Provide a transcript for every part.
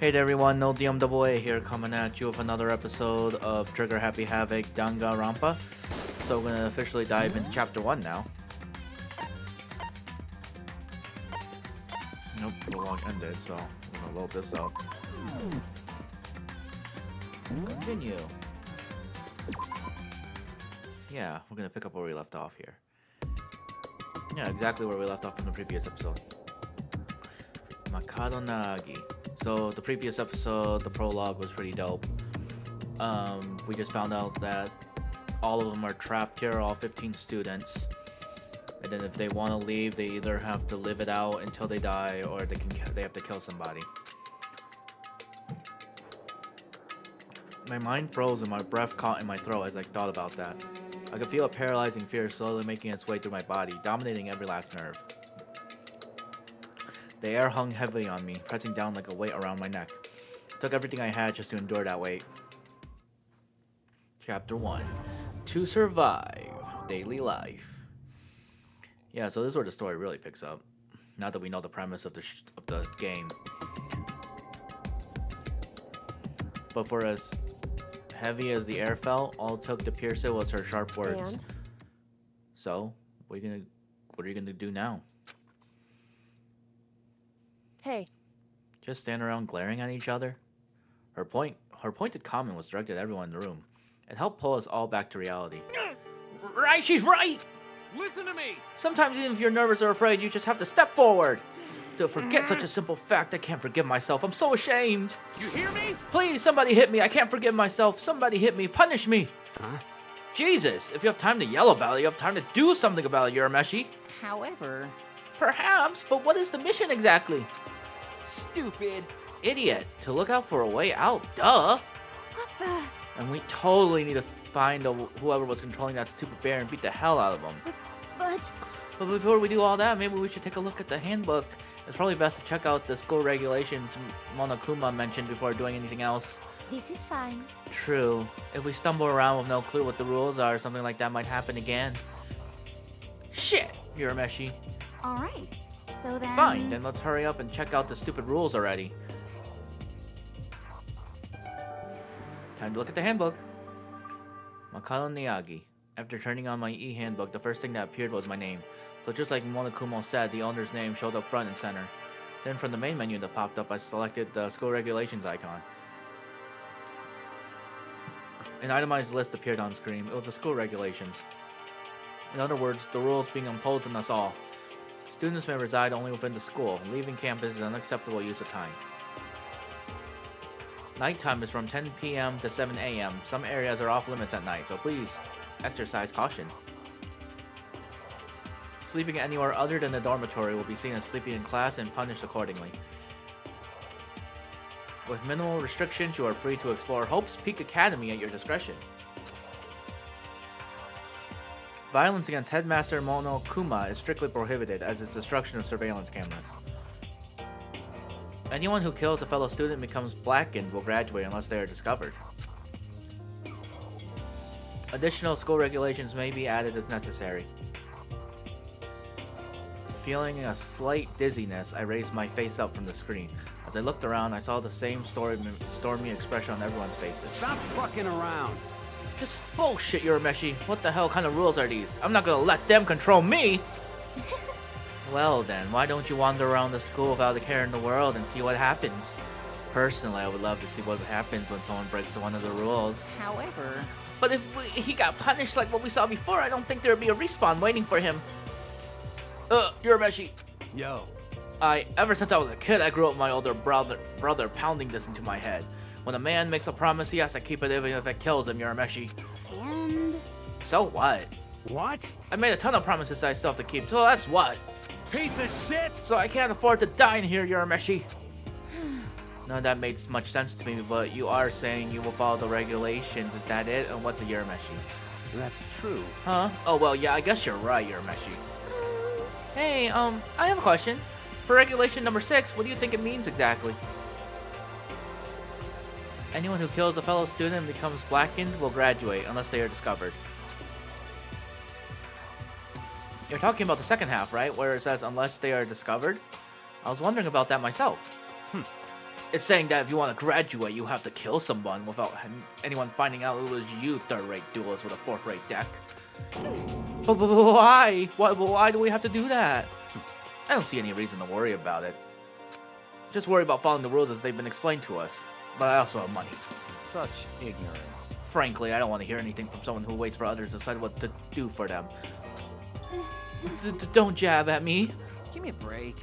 Hey there everyone, no DMAA here coming at you with another episode of Trigger Happy Havoc Danganronpa. So we're gonna officially dive into chapter 1 now. Nope, prologue ended, so we're gonna load this up. Continue. Yeah, we're gonna pick up where we left off here. Yeah, exactly where we left off from the previous episode. Makado Nagi. So the previous episode, the prologue was pretty dope. We just found out that all of them are trapped here, all 15 students. And then if they want to leave, they either have to live it out until they die, or they have to kill somebody. My mind froze and my breath caught in my throat as I thought about that. I could feel a paralyzing fear slowly making its way through my body, dominating every last nerve. The air hung heavily on me, pressing down like a weight around my neck. It took everything I had just to endure that weight. Chapter 1. To survive. Daily life. Yeah, so this is where the story really picks up. Now that we know the premise of the game. But for as heavy as the air felt, all it took to pierce it was her sharp words. And? So, what are you gonna do now? Hey. Just stand around glaring at each other? Her pointed comment was directed at everyone in the room. It helped pull us all back to reality. Right, she's right! Listen to me! Sometimes even if you're nervous or afraid, you just have to step forward. To forget such a simple fact, I can't forgive myself. I'm so ashamed. You hear me? Please, somebody hit me. I can't forgive myself. Somebody hit me. Punish me. Huh? Jesus, if you have time to yell about it, you have time to do something about it, Urameshi. However... Perhaps, but what is the mission exactly? Stupid. Idiot. To look out for a way out. Duh. What the... And we totally need to find whoever was controlling that stupid bear and beat the hell out of him. But... But before we do all that, maybe we should take a look at the handbook. It's probably best to check out the school regulations Monokuma mentioned before doing anything else. This is fine. True. If we stumble around with no clue what the rules are, something like that might happen again. Shit, Urameshi. Alright. So then... Fine, then let's hurry up and check out the stupid rules already. Time to look at the handbook. Makado Nagi. After turning on my e-handbook, the first thing that appeared was my name. So just like Monokuma said, the owner's name showed up front and center. Then from the main menu that popped up, I selected the school regulations icon. An itemized list appeared on screen. It was the school regulations. In other words, the rules being imposed on us all. Students may reside only within the school. Leaving campus is an unacceptable use of time. Nighttime is from 10 p.m. to 7 a.m. Some areas are off limits at night, so please exercise caution. Sleeping anywhere other than the dormitory will be seen as sleeping in class and punished accordingly. With minimal restrictions, you are free to explore Hope's Peak Academy at your discretion. Violence against Headmaster Monokuma is strictly prohibited, as is destruction of surveillance cameras. Anyone who kills a fellow student becomes blackened will graduate unless they are discovered. Additional school regulations may be added as necessary. Feeling a slight dizziness, I raised my face up from the screen. As I looked around, I saw the same stormy expression on everyone's faces. Stop fucking around. This bullshit, Urameshi. What the hell kind of rules are these? I'm not gonna let them control me! Well then, why don't you wander around the school without a care in the world and see what happens? Personally, I would love to see what happens when someone breaks one of the rules. However... But if he got punished like what we saw before, I don't think there would be a respawn waiting for him. Urameshi. Yo. Ever since I was a kid, I grew up with my older brother pounding this into my head. When a man makes a promise, he has to keep it even if it kills him, Urameshi. And... So what? What? I made a ton of promises that I still have to keep, so that's what? Piece of shit! So I can't afford to die in here, Urameshi. None of that makes much sense to me, but you are saying you will follow the regulations, is that it? And what's a Urameshi? That's true. Huh? Oh, well, yeah, I guess you're right, Urameshi. Hey, I have a question. For regulation number 6, what do you think it means exactly? Anyone who kills a fellow student and becomes blackened will graduate unless they are discovered. You're talking about the second half, right? Where it says unless they are discovered? I was wondering about that myself. It's saying that if you want to graduate, you have to kill someone without anyone finding out it was you, third-rate duelist with a fourth-rate deck. But why? Why do we have to do that? I don't see any reason to worry about it. Just worry about following the rules as they've been explained to us. But I also have money. Such ignorance. Frankly, I don't want to hear anything from someone who waits for others to decide what to do for them. Don't jab at me. Give me a break.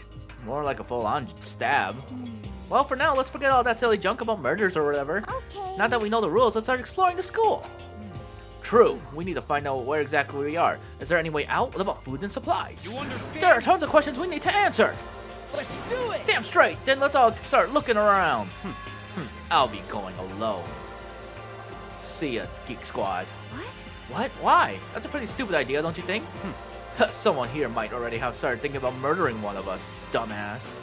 More like a full-on stab. Well, for now, let's forget all that silly junk about murders or whatever. Okay. Now that we know the rules, let's start exploring the school. True, we need to find out where exactly we are. Is there any way out? What about food and supplies? You understand? There are tons of questions we need to answer. Let's do it! Damn straight, then let's all start looking around. I'll be going alone. See ya, Geek Squad. What? What? Why? That's a pretty stupid idea, don't you think? Someone here might already have started thinking about murdering one of us, dumbass.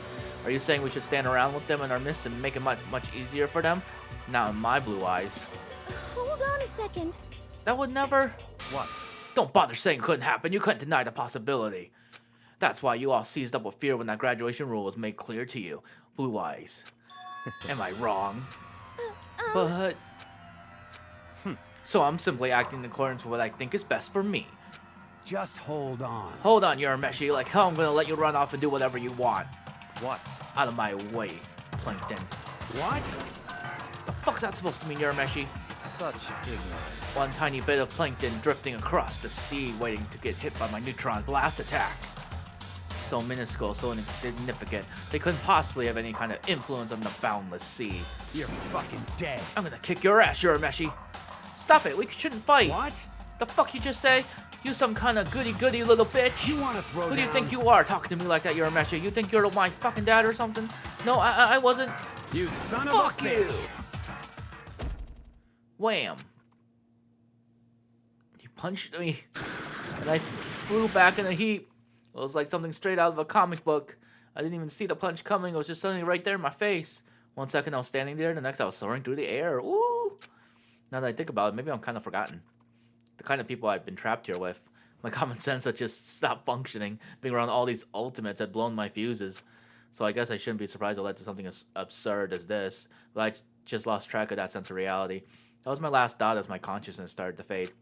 Are you saying we should stand around with them in our midst and make it much easier for them? Not in my blue eyes. Hold on a second. That would never... What? Don't bother saying it couldn't happen. You couldn't deny the possibility. That's why you all seized up with fear when that graduation rule was made clear to you. Blue eyes. Am I wrong? But... So I'm simply acting in accordance with what I think is best for me. Just hold on. Hold on, Urameshi. Like hell, I'm gonna let you run off and do whatever you want. What? Out of my way, Plankton. What? The fuck's that supposed to mean, Urameshi? Such ignorance. One tiny bit of plankton drifting across the sea, waiting to get hit by my neutron blast attack. So minuscule, so insignificant, they couldn't possibly have any kind of influence on the boundless sea. You're fucking dead. I'm gonna kick your ass, Urameshi. Stop it, we shouldn't fight. What? The fuck you just say? You some kind of goody-goody little bitch? You wanna throw Who do you down? think you are talking to me like that, Urameshi? You think you're my fucking dad or something? No, I wasn't. You son of Fuck a you! bitch! Wham. He punched me, and I flew back in a heap. It was like something straight out of a comic book. I didn't even see the punch coming. It was just suddenly right there in my face. 1 second I was standing there, the next I was soaring through the air. Ooh! Now that I think about it, maybe I'm kind of forgotten. The kind of people I've been trapped here with. My common sense had just stopped functioning. Being around all these ultimates had blown my fuses. So I guess I shouldn't be surprised it led to something as absurd as this. But I just lost track of that sense of reality. That was my last thought as my consciousness started to fade.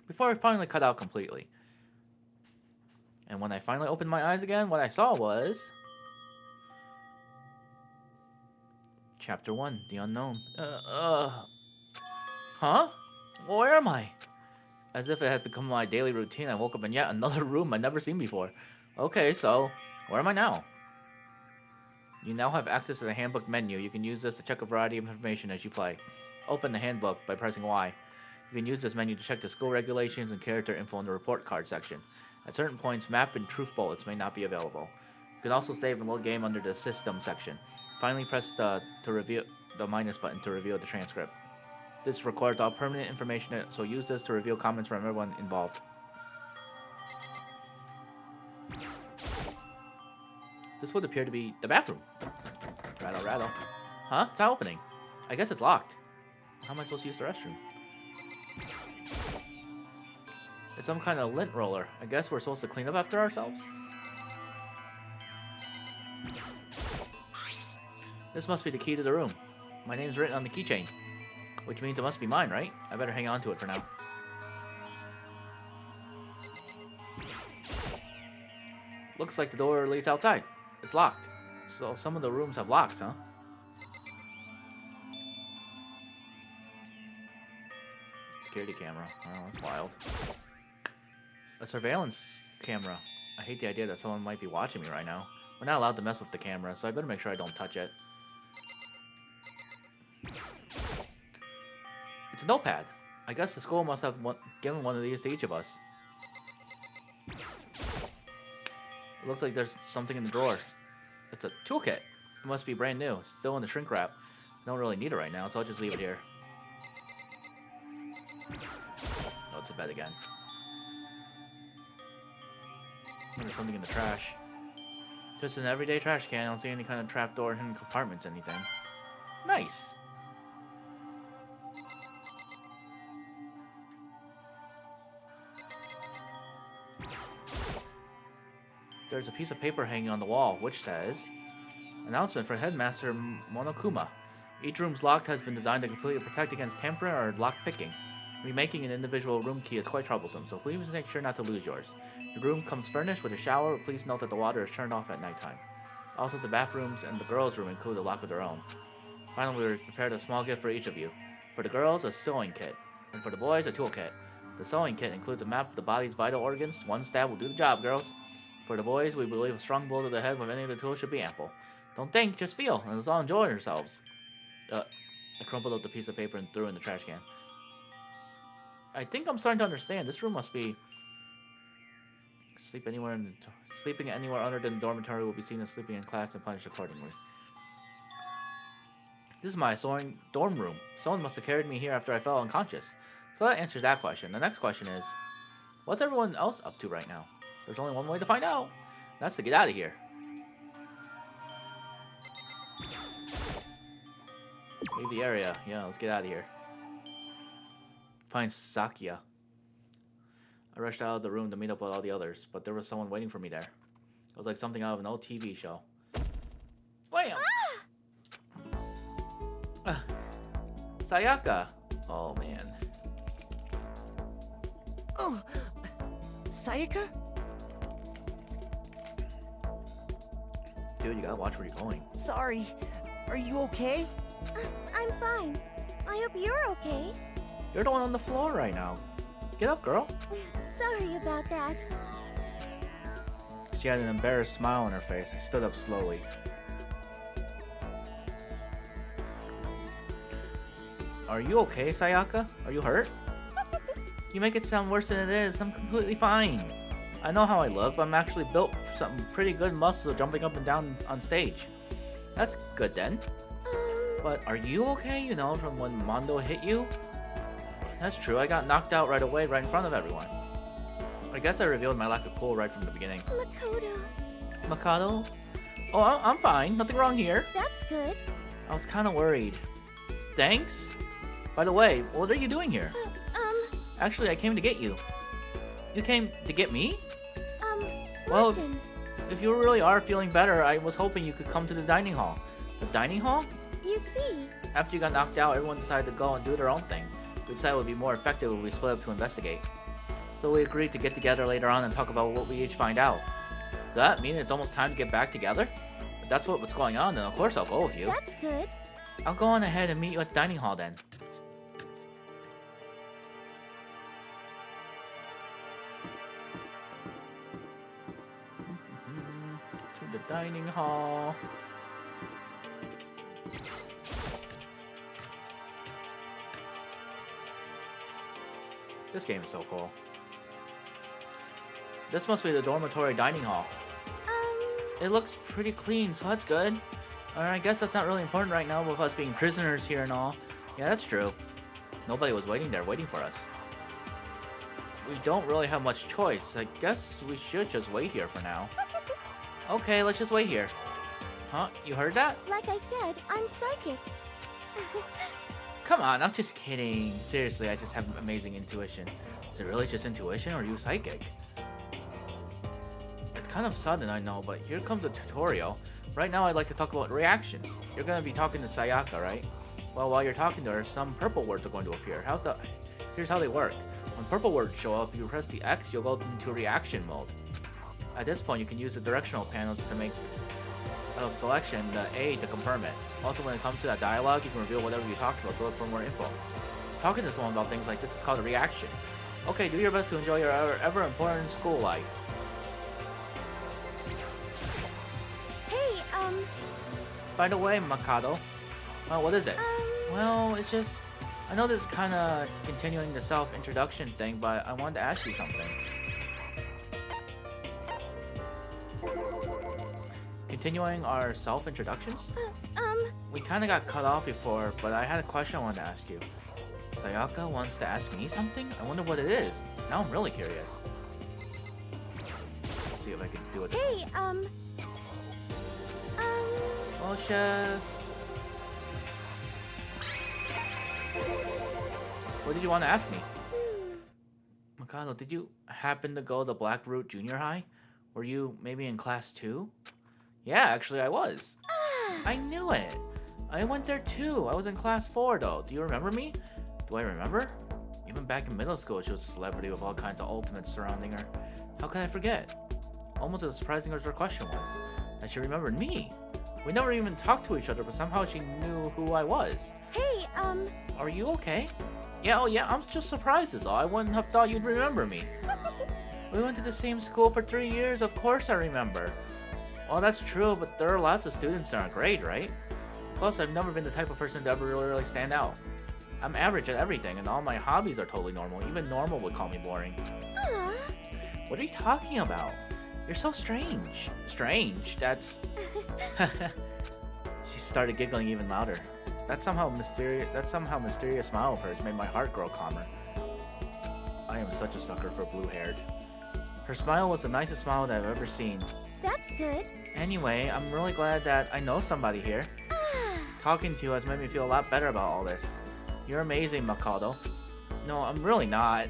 Before I finally cut out completely. And when I finally opened my eyes again, what I saw was... Chapter 1, The Unknown. Huh? Where am I? As if it had become my daily routine, I woke up in yet another room I'd never seen before. Okay, so, where am I now? You now have access to the handbook menu. You can use this to check a variety of information as you play. Open the handbook by pressing Y. You can use this menu to check the school regulations and character info in the report card section. At certain points, map and truth bullets may not be available. You can also save and load game under the system section. Finally, press the minus button to reveal the transcript. This records all permanent information, so use this to reveal comments from everyone involved. This would appear to be the bathroom. Rattle, rattle. Huh? It's not opening. I guess it's locked. How am I supposed to use the restroom? It's some kind of lint roller. I guess we're supposed to clean up after ourselves? This must be the key to the room. My name's written on the keychain. Which means it must be mine, right? I better hang on to it for now. Looks like the door leads outside. It's locked. So some of the rooms have locks, huh? Security camera. Oh, that's wild. A surveillance camera. I hate the idea that someone might be watching me right now. We're not allowed to mess with the camera, so I better make sure I don't touch it. It's a notepad. I guess the school must have given one of these to each of us. It looks like there's something in the drawer. It's a toolkit. It must be brand new. It's still in the shrink wrap. I don't really need it right now, so I'll just leave it here. Oh, it's a bed again. There's something in the trash. Just an everyday trash can. I don't see any kind of trapdoor, hidden compartments, anything. Nice. There's a piece of paper hanging on the wall, which says, Announcement for Headmaster Monokuma. Each room's lock has been designed to completely protect against tampering or lock picking. Remaking an individual room key is quite troublesome, so please make sure not to lose yours. Your room comes furnished with a shower, but please note that the water is turned off at nighttime. Also, the bathrooms and the girls' room include a lock of their own. Finally, we prepared a small gift for each of you. For the girls, a sewing kit, and for the boys, a toolkit. The sewing kit includes a map of the body's vital organs. One stab will do the job, girls. For the boys, we believe a strong blow to the head with any of the tools should be ample. Don't think, just feel, and let's all enjoy ourselves. I crumpled up the piece of paper and threw it in the trash can. I think I'm starting to understand. This room must be... Sleeping anywhere other than the dormitory will be seen as sleeping in class and punished accordingly. This is my soaring dorm room. Someone must have carried me here after I fell unconscious. So that answers that question. The next question is, what's everyone else up to right now? There's only one way to find out. That's to get out of here. Leave the area. Yeah, let's get out of here. Find Sakia. I rushed out of the room to meet up with all the others, but there was someone waiting for me there. It was like something out of an old TV show. Wham! Sayaka! Oh, man. Oh, Sayaka? Dude, you gotta watch where you're going. Sorry. Are you okay? I'm fine. I hope you're okay. You're the one on the floor right now. Get up, girl. Sorry about that. She had an embarrassed smile on her face and stood up slowly. Are you okay, Sayaka? Are you hurt? You make it sound worse than it is. I'm completely fine. I know how I look, but I'm actually built for some pretty good muscle jumping up and down on stage. That's good then. But are you okay, you know, from when Mondo hit you? That's true, I got knocked out right away, right in front of everyone. I guess I revealed my lack of cool right from the beginning. Makoto. Mikado? Oh, I'm fine. Nothing wrong here. That's good. I was kind of worried. Thanks? By the way, what are you doing here? Actually, I came to get you. You came to get me? Well, Listen. if you really are feeling better, I was hoping you could come to the dining hall. The dining hall? You see, After you got knocked out, everyone decided to go and do their own thing. We decided it would be more effective if we split up to investigate. So we agreed to get together later on and talk about what we each find out. Does that mean it's almost time to get back together? If that's what's going on, then of course I'll go with you. that's good. I'll go on ahead and meet you at the dining hall then. To the dining hall. This game is so cool. This must be the dormitory dining hall. It looks pretty clean, so that's good. I guess that's not really important right now with us being prisoners here and all. Yeah, that's true. Nobody was waiting there waiting for us. We don't really have much choice. I guess we should just wait here for now. Okay, let's just wait here. Huh? You heard that? Like I said, I'm psychic. Come on, I'm just kidding. Seriously, I just have amazing intuition. Is it really just intuition or are you psychic? It's kind of sudden, I know, but here comes a tutorial. Right now, I'd like to talk about reactions. You're going to be talking to Sayaka, right? Well, while you're talking to her, some purple words are going to appear. Here's how they work. When purple words show up, you press the X, you'll go into reaction mode. At this point, you can use the directional panels to make a selection, the A, to confirm it. Also, when it comes to that dialogue, you can reveal whatever you talked about to look for more info. Talking to someone about things like this is called a reaction. Okay, do your best to enjoy your ever important school life. Hey, By the way, Mikado, well, what is it? Well, it's just... I know this is kind of continuing the self-introduction thing, but I wanted to ask you something. Continuing our self-introductions? We kind of got cut off before, but I had a question I wanted to ask you. Sayaka wants to ask me something? I wonder what it is. Now I'm really curious. Let's see if I can do it. hey, Well, just... What did you want to ask me? Mikado, did you happen to go to Blackroot Junior High? Were you maybe in class 2? Yeah, actually I was. I knew it. I went there too. I was in class 4 though. Do you remember me? Do I remember? Even back in middle school, she was a celebrity with all kinds of ultimates surrounding her. How could I forget? Almost as surprising as her question was, that she remembered me. We never even talked to each other, but somehow she knew who I was. Hey, Are you okay? Yeah, oh yeah, I'm just surprised is all. I wouldn't have thought you'd remember me. We went to the same school for 3 years, of course I remember. Well, that's true, but there are lots of students in our grade, right? Plus, I've never been the type of person to ever really stand out. I'm average at everything, and all my hobbies are totally normal. Even normal would call me boring. aw. What are you talking about? You're so strange. Strange? That's... She started giggling even louder. That somehow mysterious smile of hers made my heart grow calmer. I am such a sucker for blue-haired. Her smile was the nicest smile that I've ever seen. That's good. Anyway, I'm really glad that I know somebody here. Talking to you has made me feel a lot better about all this. You're amazing, Makoto. No, I'm really not.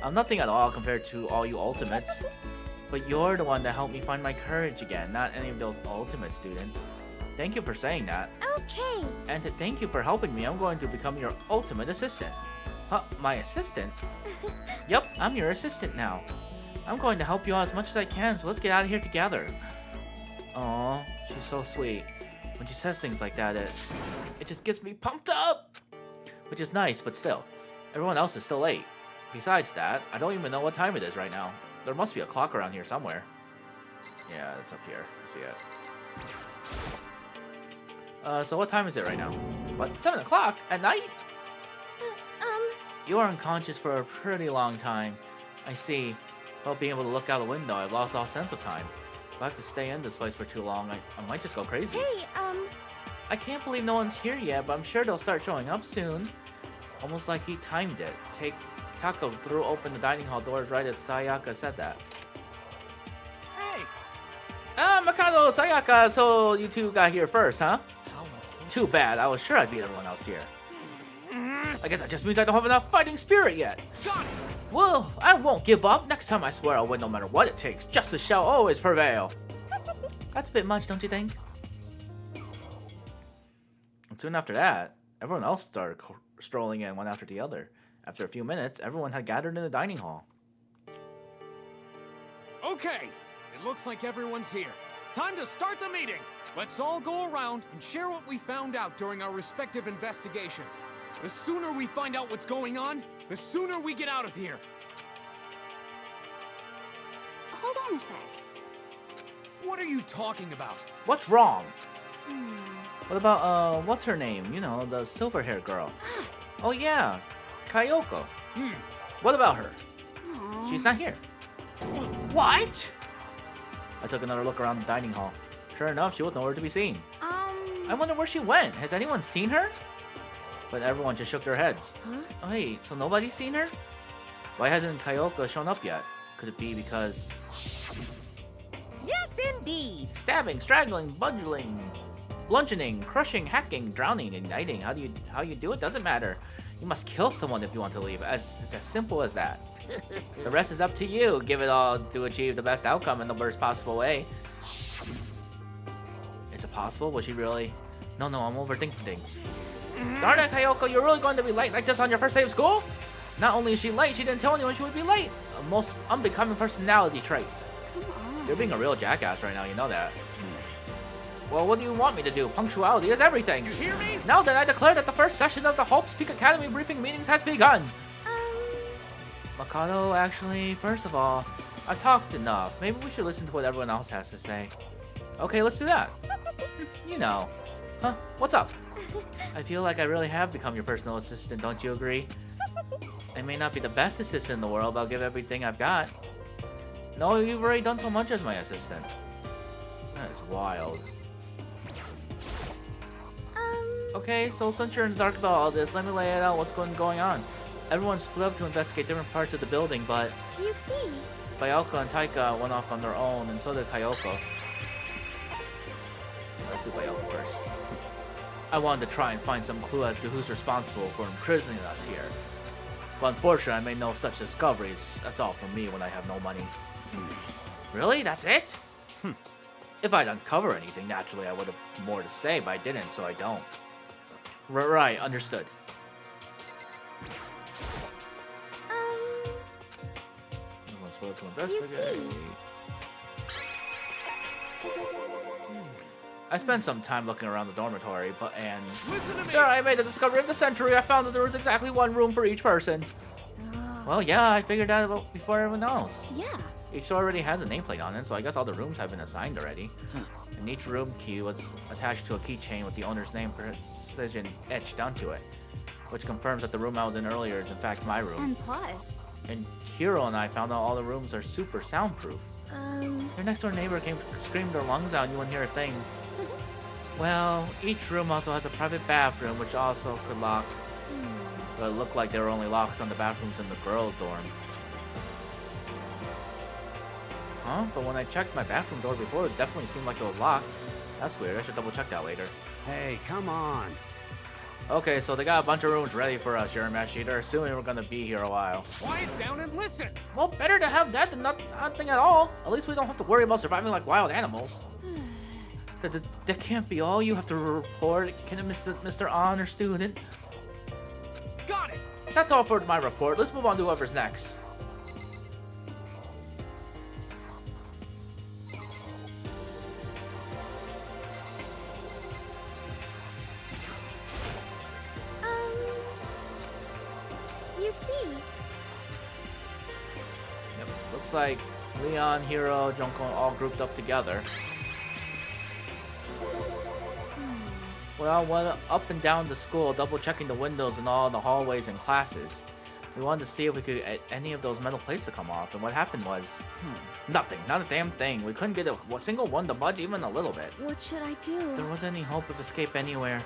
I'm nothing at all compared to all you ultimates. But you're the one that helped me find my courage again, not any of those ultimate students. Thank you for saying that. Okay. And to thank you for helping me, I'm going to become your ultimate assistant. Huh? My assistant? Yep, I'm your assistant now. I'm going to help you out as much as I can, so let's get out of here together. Aww, she's so sweet. When she says things like that, it just gets me pumped up! Which is nice, but still. Everyone else is still late. Besides that, I don't even know what time it is right now. There must be a clock around here somewhere. Yeah, it's up here. I see it. So what time is it right now? What, 7 o'clock at night? You are unconscious for a pretty long time. I see. Without being able to look out the window, I've lost all sense of time. If I have to stay in this place for too long, I might just go crazy. Hey, I can't believe no one's here yet, but I'm sure they'll start showing up soon. Almost like he timed it. Tako threw open the dining hall doors right as Sayaka said that. Hey! Makoto, Sayaka, so you two got here first, huh? How Too bad, I was sure I'd beat everyone else here. I guess that just means I don't have enough fighting spirit yet. got it! Well, I won't give up. Next time I swear I'll win no matter what it takes. Justice shall always prevail. That's a bit much, don't you think? And soon after that, everyone else started strolling in one after the other. After a few minutes, everyone had gathered in the dining hall. Okay, it looks like everyone's here. Time to start the meeting. Let's all go around and share what we found out during our respective investigations. The sooner we find out what's going on, the sooner we get out of here. hold on a sec. What are you talking about? What's wrong? What about, what's her name? You know, the silver-haired girl. Oh yeah, Kyoko. What about her? She's not here. What? I took another look around the dining hall. Sure enough, she was nowhere to be seen. I wonder where she went. Has anyone seen her? But everyone just shook their heads. Huh? Wait, so nobody's seen her? Why hasn't Kyoko shown up yet? Could it be because... Yes, indeed. Stabbing, strangling, bludgeoning, crushing, hacking, drowning, igniting. How you do it doesn't matter. You must kill someone if you want to leave. It's as simple as that. The rest is up to you. Give it all to achieve the best outcome in the worst possible way. Is it possible? Was she really... No, I'm overthinking things. Darn it, Kyoko, you're really going to be late like this on your first day of school? Not only is she late, she didn't tell anyone she would be late. A most unbecoming personality trait. Come on. You're being a real jackass right now, you know that. Well, what do you want me to do? Punctuality is everything. You hear me? Now that I declare that the first session of the Hope's Peak Academy briefing meetings has begun. Makoto, actually, first of all, I've talked enough. Maybe we should listen to what everyone else has to say. Okay, let's do that. You know. Huh? What's up? I feel like I really have become your personal assistant, don't you agree? I may not be the best assistant in the world, but I'll give everything I've got. No, you've already done so much as my assistant. That is wild. Okay, so since you're in the dark about all this, let me lay it out what's going on. Everyone's split up to investigate different parts of the building, but You see, Bayaka and Taika went off on their own, and so did Kyoko. Let's do Bayaka first. I wanted to try and find some clue as to who's responsible for imprisoning us here. But unfortunately, I made no such discoveries. That's all from me when I have no money. Really? That's it? If I'd uncover anything, naturally I would have more to say, but I didn't, so I don't. Right, understood. Everyone's willing to investigate. I spent some time looking around the dormitory, Listen to me. there I made the discovery of the century. I found that there was exactly one room for each person. Well, yeah, I figured that out before everyone else. Yeah. Each store already has a nameplate on it, so I guess all the rooms have been assigned already. And each room key was attached to a keychain with the owner's name precision etched onto it, which confirms that the room I was in earlier is in fact my room. And plus, And Hiro and I found out all the rooms are super soundproof. Your next door neighbor came screamed their lungs out and you wouldn't hear a thing. Well, each room also has a private bathroom, which also could lock. But it looked like there were only locks on the bathrooms in the girls' dorm. Huh? But when I checked my bathroom door before, it definitely seemed like it was locked. That's weird. I should double check that later. Hey, come on. Okay, so they got a bunch of rooms ready for us, Urameshi. They're assuming we're gonna be here a while. Quiet down and listen. Well, better to have that than nothing at all. At least we don't have to worry about surviving like wild animals. That can't be all you have to report. Can it, Mr. Honor Student? Got it. That's all for my report. Let's move on to whoever's next. you see, Yep. Looks like Leon, Hiro, Junko all grouped up together. Well, went up and down the school, double checking the windows in all the hallways and classes. We wanted to see if we could get any of those metal plates to come off, and what happened was, nothing, not a damn thing. We couldn't get a single one to budge even a little bit. what should I do? If there wasn't any hope of escape anywhere.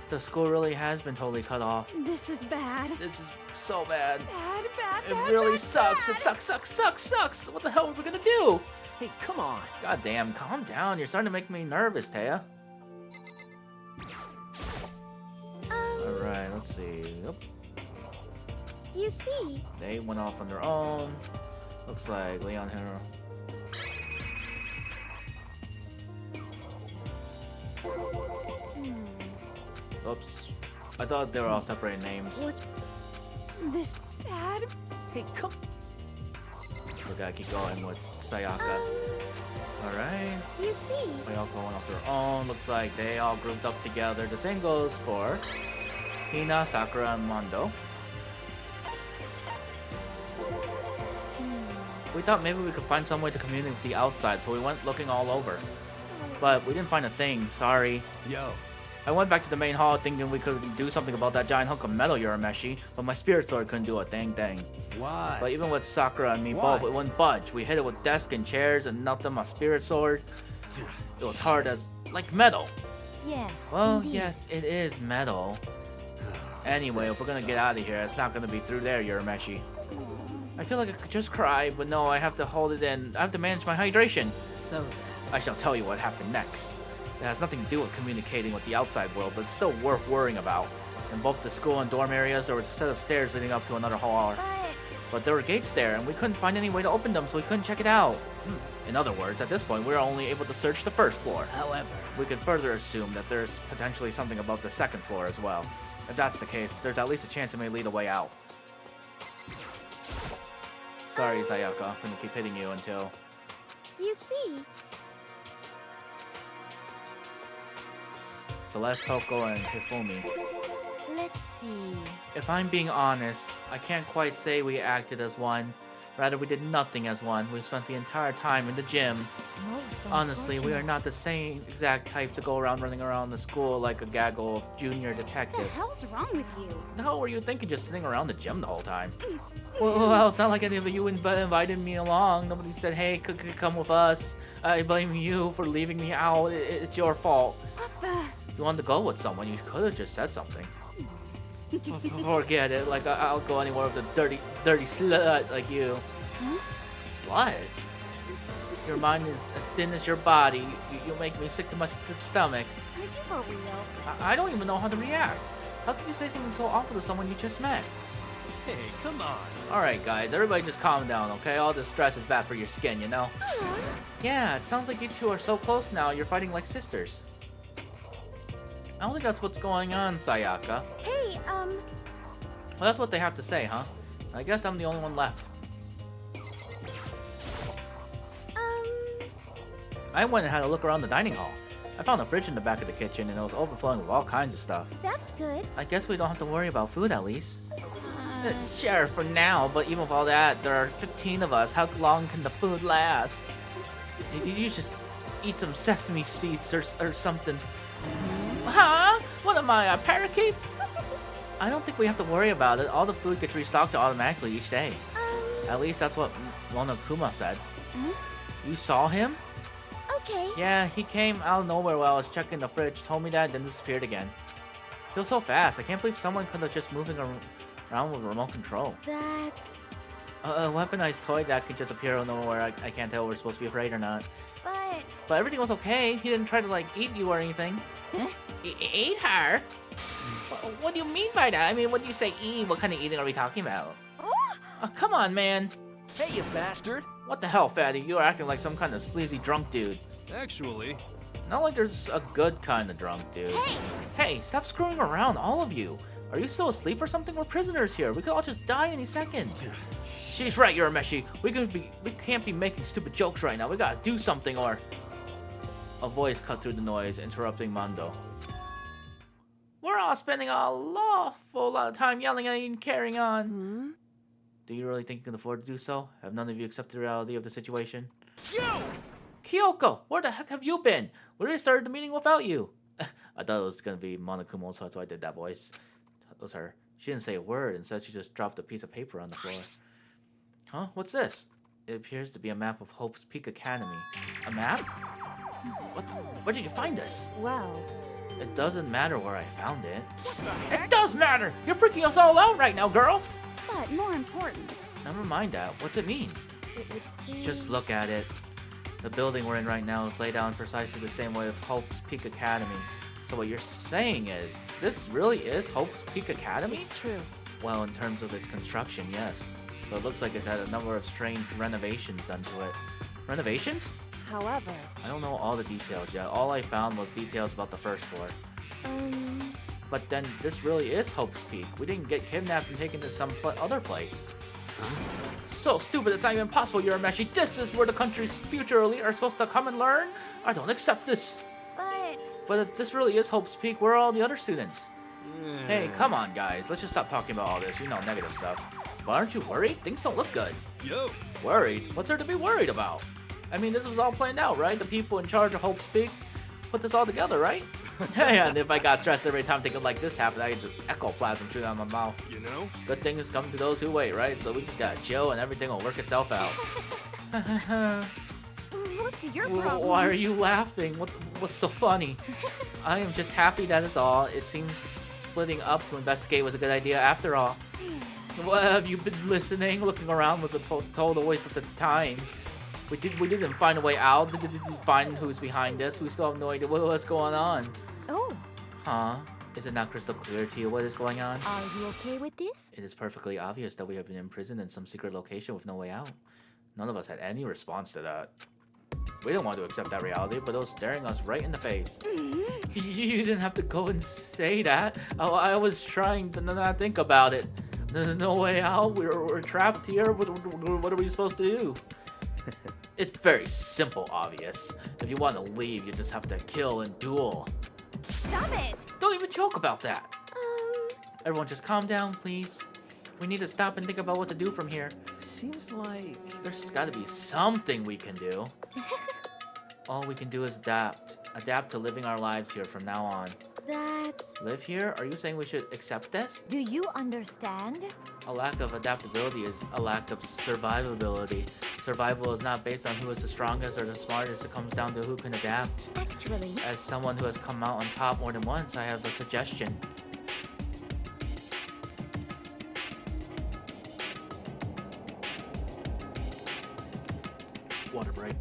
The school really has been totally cut off. This is bad. This is so bad. Bad, bad, It bad, really bad, sucks. bad. It sucks. What the hell are we gonna do? Hey, come on. God damn, calm down. You're starting to make me nervous, Taya. Alright, let's see. Yep. You see, They went off on their own. Looks like Leon Hero. Oops. I thought they were all separate names. what? This bad. Hey, come. We gotta keep going with Sayaka. Alright. You see, They all going off their own. Looks like they all grouped up together. The same goes for Hina, Sakura, and Mondo. We thought maybe we could find some way to communicate with the outside, so we went looking all over. But we didn't find a thing, sorry. Yo. I went back to the main hall thinking we could do something about that giant hunk of metal Urameshi, but my spirit sword couldn't do a dang thing. Why? But even with Sakura and me both, it wouldn't budge. We hit it with desks and chairs and nothing my spirit sword. It was hard as, like metal. yes. Well, indeed. yes, it is metal. Anyway, if we're gonna get out of here, it's not gonna be through there, Urameshi. I feel like I could just cry, but no, I have to hold it in. I have to manage my hydration. So, I shall tell you what happened next. It has nothing to do with communicating with the outside world, but it's still worth worrying about. In both the school and dorm areas, there was a set of stairs leading up to another hall. But there were gates there, and we couldn't find any way to open them, so we couldn't check it out. In other words, at this point, we were only able to search the first floor. however, We could further assume that there's potentially something above the second floor as well. If that's the case, there's at least a chance it may lead a way out. Sorry, Sayaka. I'm gonna keep hitting you until... You see, Celeste, Toko, and Hifumi. let's see. If I'm being honest, I can't quite say we acted as one. Rather, we did nothing as one. We spent the entire time in the gym. Most Honestly, we are unfortunate. not the same exact type to go around running around the school like a gaggle of junior What the detectives. hell's wrong with you? The hell were you thinking just sitting around the gym the whole time? Well, it's not like any of you invited me along. Nobody said, hey, come with us. I blame you for leaving me out. It's your fault. What the? You wanted to go with someone, you could have just said something. Forget it. Like, I'll go anywhere with a dirty slut like you. Huh? Slut? Your mind is as thin as your body. You make me sick to my stomach. Are you for real? I don't even know how to react. How could you say something so awful to someone you just met? Hey, come on. Alright, guys, everybody just calm down, okay? All this stress is bad for your skin, you know? Aw. Yeah, it sounds like you two are so close now, you're fighting like sisters. I don't think that's what's going on, Sayaka. Hey, Well, that's what they have to say, huh? I guess I'm the only one left. I went and had a look around the dining hall. I found a fridge in the back of the kitchen and it was overflowing with all kinds of stuff. that's good. I guess we don't have to worry about food at least. Sure, for now, but even with all that, there are 15 of us. How long can the food last? You just eat some sesame seeds or something. Huh? What am I, a parakeet? I don't think we have to worry about it. All the food gets restocked automatically each day. At least that's what Monokuma said. You saw him? Okay. Yeah, he came out of nowhere while I was checking the fridge, told me that, then disappeared again. He was so fast. I can't believe someone could have just moving around with remote control. That's... A weaponized toy that could just appear out of nowhere. I can't tell if we're supposed to be afraid or not. But... But everything was okay. He didn't try to, like, eat you or anything. Huh? Eat her? What do you mean by that? I mean, what do you say eat? What kind of eating are we talking about? Oh, come on, man. Hey, you bastard. What the hell, fatty? You're acting like some kind of sleazy drunk dude. Actually, Not like there's a good kind of drunk dude. Hey! Hey, stop screwing around, all of you. Are you still asleep or something? We're prisoners here. We could all just die any second. She's right, Urameshi. We can't be making stupid jokes right now. We gotta do something or... A voice cut through the noise, interrupting Mondo. We're all spending a lawful lot of time yelling at you and carrying on. Do you really think you can afford to do so? Have none of you accepted the reality of the situation? yo! Kyoko, where the heck have you been? We already started the meeting without you. I thought it was gonna be Monokuma, so that's why I did that voice. That was her. She didn't say a word. Instead, she just dropped a piece of paper on the floor. Huh? What's this? It appears to be a map of Hope's Peak Academy. A map? Where did you find this? Well... It doesn't matter where I found it. It does matter! You're freaking us all out right now, girl! But more important, Never mind that. What's it mean? it would seem... Just look at it. The building we're in right now is laid out in precisely the same way of Hope's Peak Academy. So what you're saying is, this really is Hope's Peak Academy? It's true. Well, in terms of its construction, yes. But it looks like it's had a number of strange renovations done to it. Renovations? However... I don't know all the details yet. All I found was details about the first floor. But then, this really is Hope's Peak. We didn't get kidnapped and taken to some other place. So stupid, it's not even possible, Urameshi. This is where the country's future elite are supposed to come and learn? I don't accept this. But if this really is Hope's Peak, where are all the other students? Hey, come on, guys. Let's just stop talking about all this, negative stuff. But aren't you worried? Things don't look good. Yo! Worried? What's there to be worried about? I mean, this was all planned out, right? The people in charge of Hope's Peak put this all together, right? And if I got stressed every time thinking like this happened, I had the ectoplasm shooting out of my mouth. You know? Good things come to those who wait, right? So we just gotta chill and everything will work itself out. What's your problem? Why are you laughing? What's so funny? I am just happy that is all. It seems splitting up to investigate was a good idea after all. What have you been listening? Looking around was a total waste of the time. We didn't find a way out. Didn't find who's behind this. We still have no idea what's going on. Oh, Huh? Is it not crystal clear to you what is going on? are you okay with this? It is perfectly obvious that we have been imprisoned in some secret location with no way out. None of us had any response to that. We didn't want to accept that reality, but it was staring us right in the face. You didn't have to go and say that. I was trying to not think about it. No way out. We're trapped here. What are we supposed to do? It's very simple, obvious. If you want to leave, you just have to kill and duel. Stop it! Don't even joke about that. Everyone just calm down, please. We need to stop and think about what to do from here. Seems like... There's got to be something we can do. All we can do is adapt. Adapt to living our lives here from now on. That's... Live here? Are you saying we should accept this? Do you understand? A lack of adaptability is a lack of survivability. Survival is not based on who is the strongest or the smartest. It comes down to who can adapt. Actually... As someone who has come out on top more than once, I have a suggestion. Water break.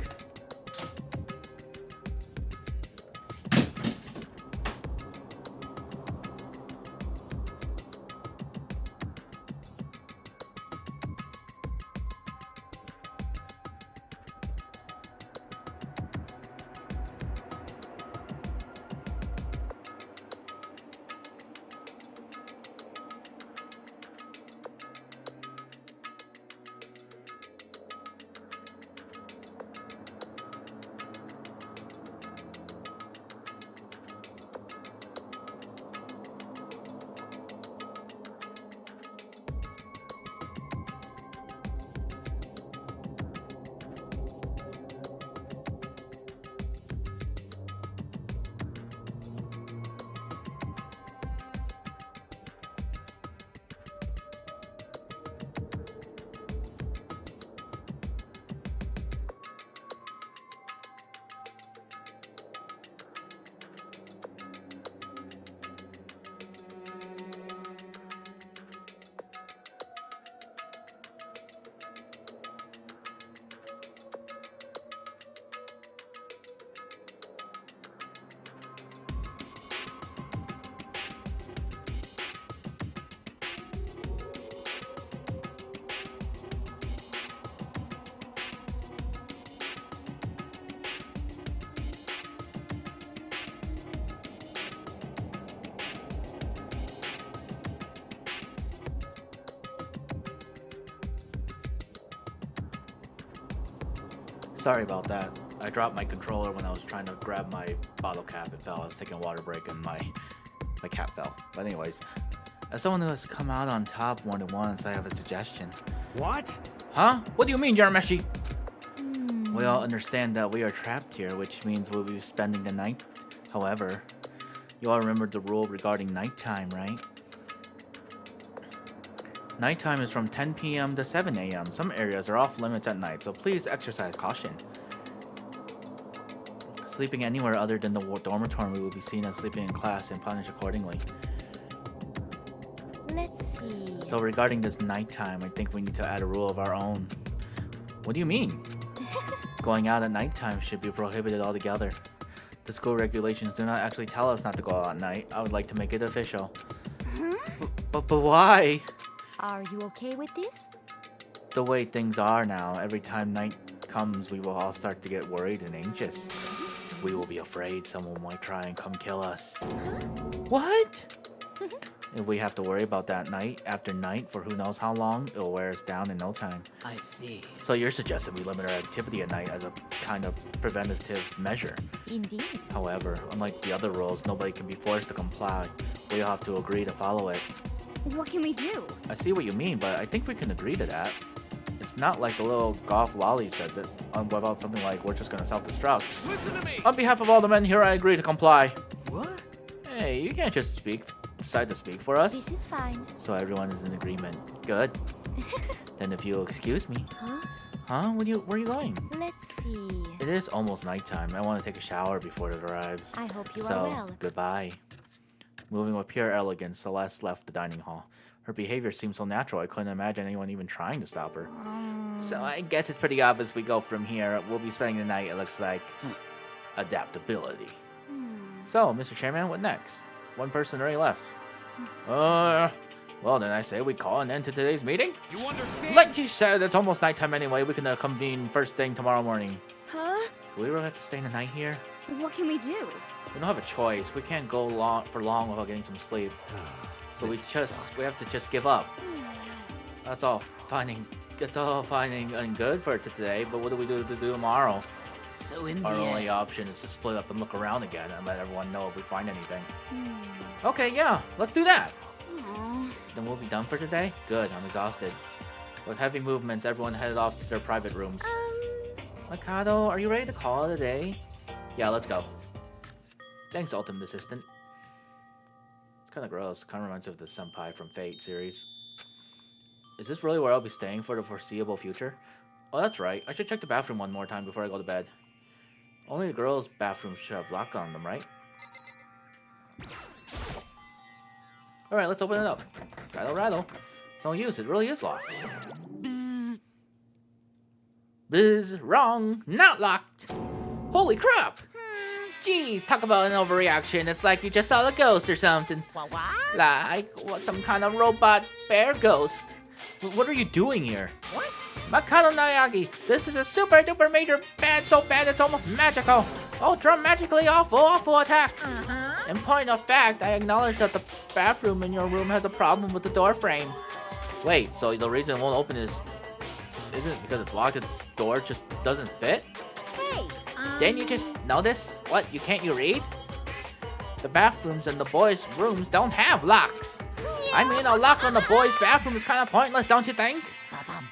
Sorry about that. I dropped my controller when I was trying to grab my bottle cap. It fell. I was taking a water break and my cap fell. But anyways, as someone who has come out on top more than once, I have a suggestion. What? Huh? What do you mean, Yarameshi? Hmm. We all understand that we are trapped here, which means we'll be spending the night. However, you all remember the rule regarding nighttime, right? Nighttime is from 10 p.m. to 7 a.m. Some areas are off limits at night, so please exercise caution. Sleeping anywhere other than the dormitory will be seen as sleeping in class and punished accordingly. Let's see. So regarding this nighttime, I think we need to add a rule of our own. What do you mean? Going out at nighttime should be prohibited altogether. The school regulations do not actually tell us not to go out at night. I would like to make it official. But why? Are you okay with this? The way things are now, every time night comes, we will all start to get worried and anxious. We will be afraid someone might try and come kill us. What? If we have to worry about that night after night for who knows how long, it'll wear us down in no time. I see. So you're suggesting we limit our activity at night as a kind of preventative measure. Indeed. However, unlike the other rules, nobody can be forced to comply. We all have to agree to follow it. What can we do? I see what you mean, but I think we can agree to that. It's not like the little golf lolly said that about something like, we're just gonna self-destruct. Listen to me! On behalf of all the men here, I agree to comply. What? Hey, you can't just decide to speak for us. This is fine. So everyone is in agreement. Good. Then if you'll excuse me. Huh? Huh? Where are you going? Let's see. It is almost nighttime. I want to take a shower before it arrives. I hope you So, are well. goodbye. Moving with pure elegance, Celeste left the dining hall. Her behavior seemed so natural, I couldn't imagine anyone even trying to stop her. So I guess it's pretty obvious we go from here. We'll be spending the night, it looks like. Adaptability. So, Mr. Chairman, what next? One person already left. Well then I say we call an end to today's meeting? You understand? Like you said, it's almost nighttime anyway. We can convene first thing tomorrow morning. Huh? Do we really have to stay the night here? What can we do? We don't have a choice. We can't go for long without getting some sleep. So we have to just give up. That's all fine and good for today, but what do we do to do tomorrow? So in the Our end, only option is to split up and look around again and let everyone know if we find anything. Okay, yeah, let's do that. Aw. Then we'll be done for today? Good, I'm exhausted. With heavy movements, everyone headed off to their private rooms. Mikado, are you ready to call it a day? Yeah, let's go. Thanks, Ultimate Assistant. It's kind of gross. Kind of reminds me of the Senpai from Fate series. Is this really where I'll be staying for the foreseeable future? Oh, that's right. I should check the bathroom one more time before I go to bed. Only the girls' bathrooms should have lock on them, right? Alright, let's open it up. Rattle, rattle. Don't use it. It really is locked. Bzz. Bzz. Wrong. Not locked. Holy crap! Jeez, talk about an overreaction. It's like you just saw a ghost or something. What? Like, what, some kind of robot bear ghost. What are you doing here? What? Mikado Naoyagi, this is a super duper major bad, so bad it's almost magical. Ultra magically awful attack. In point of fact, I acknowledge that the bathroom in your room has a problem with the door frame. Wait, so the reason it won't open isn't because it's locked, the door just doesn't fit? Hey, Didn't you just know this? What, you read? The bathrooms in the boys' rooms don't have locks. I mean, a lock on the boys' bathroom is kind of pointless, don't you think?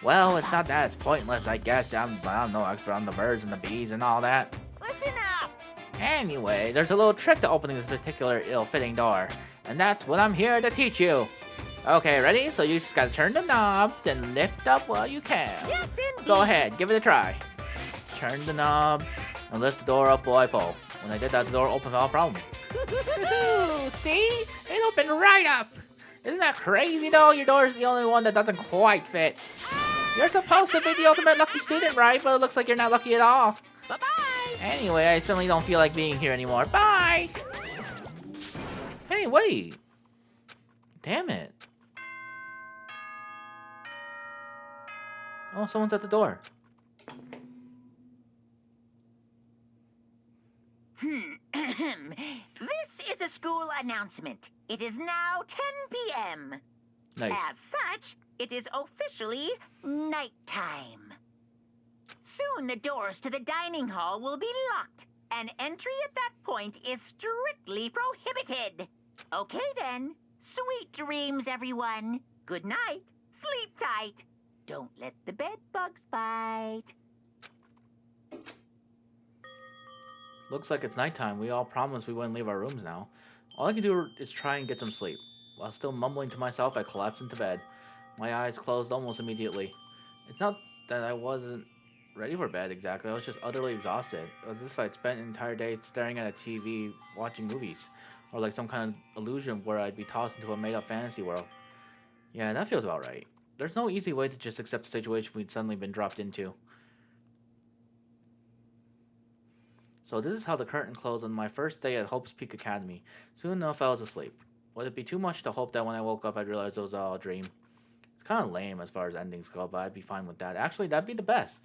Well, it's not that it's pointless, I guess. I'm no expert on the birds and the bees and all that. listen up. Anyway, there's a little trick to opening this particular ill-fitting door, and that's what I'm here to teach you. Okay, ready? So you just gotta turn the knob, then lift up while you can. Yes, indeed. Go ahead, give it a try. Turn the knob and lift the door up while I pull. When I did that, the door opened without a problem. Woohoo! See? It opened right up. Isn't that crazy though? Your door is the only one that doesn't quite fit. You're supposed to be the ultimate lucky student, right? But it looks like you're not lucky at all. Bye-bye. Anyway, I certainly don't feel like being here anymore. Bye! Hey, wait. Damn it. Oh, someone's at the door. This is a school announcement. It is now 10 p.m. Nice. As such, it is officially nighttime. Soon the doors to the dining hall will be locked, and entry at that point is strictly prohibited. Okay then. Sweet dreams, everyone. Good night. Sleep tight. Don't let the bed bugs bite. Looks like it's nighttime. We all promised we wouldn't leave our rooms now. All I can do is try and get some sleep. While still mumbling to myself, I collapsed into bed. My eyes closed almost immediately. It's not that I wasn't ready for bed exactly. I was just utterly exhausted. It was as if I'd spent an entire day staring at a TV, watching movies. Or like some kind of illusion where I'd be tossed into a made-up fantasy world. Yeah, that feels about right. There's no easy way to just accept the situation we'd suddenly been dropped into. So this is how the curtain closed on my first day at Hope's Peak Academy. Soon enough, I was asleep. Would it be too much to hope that when I woke up I'd realize it was all a dream? It's kind of lame as far as endings go, but I'd be fine with that. Actually, that'd be the best.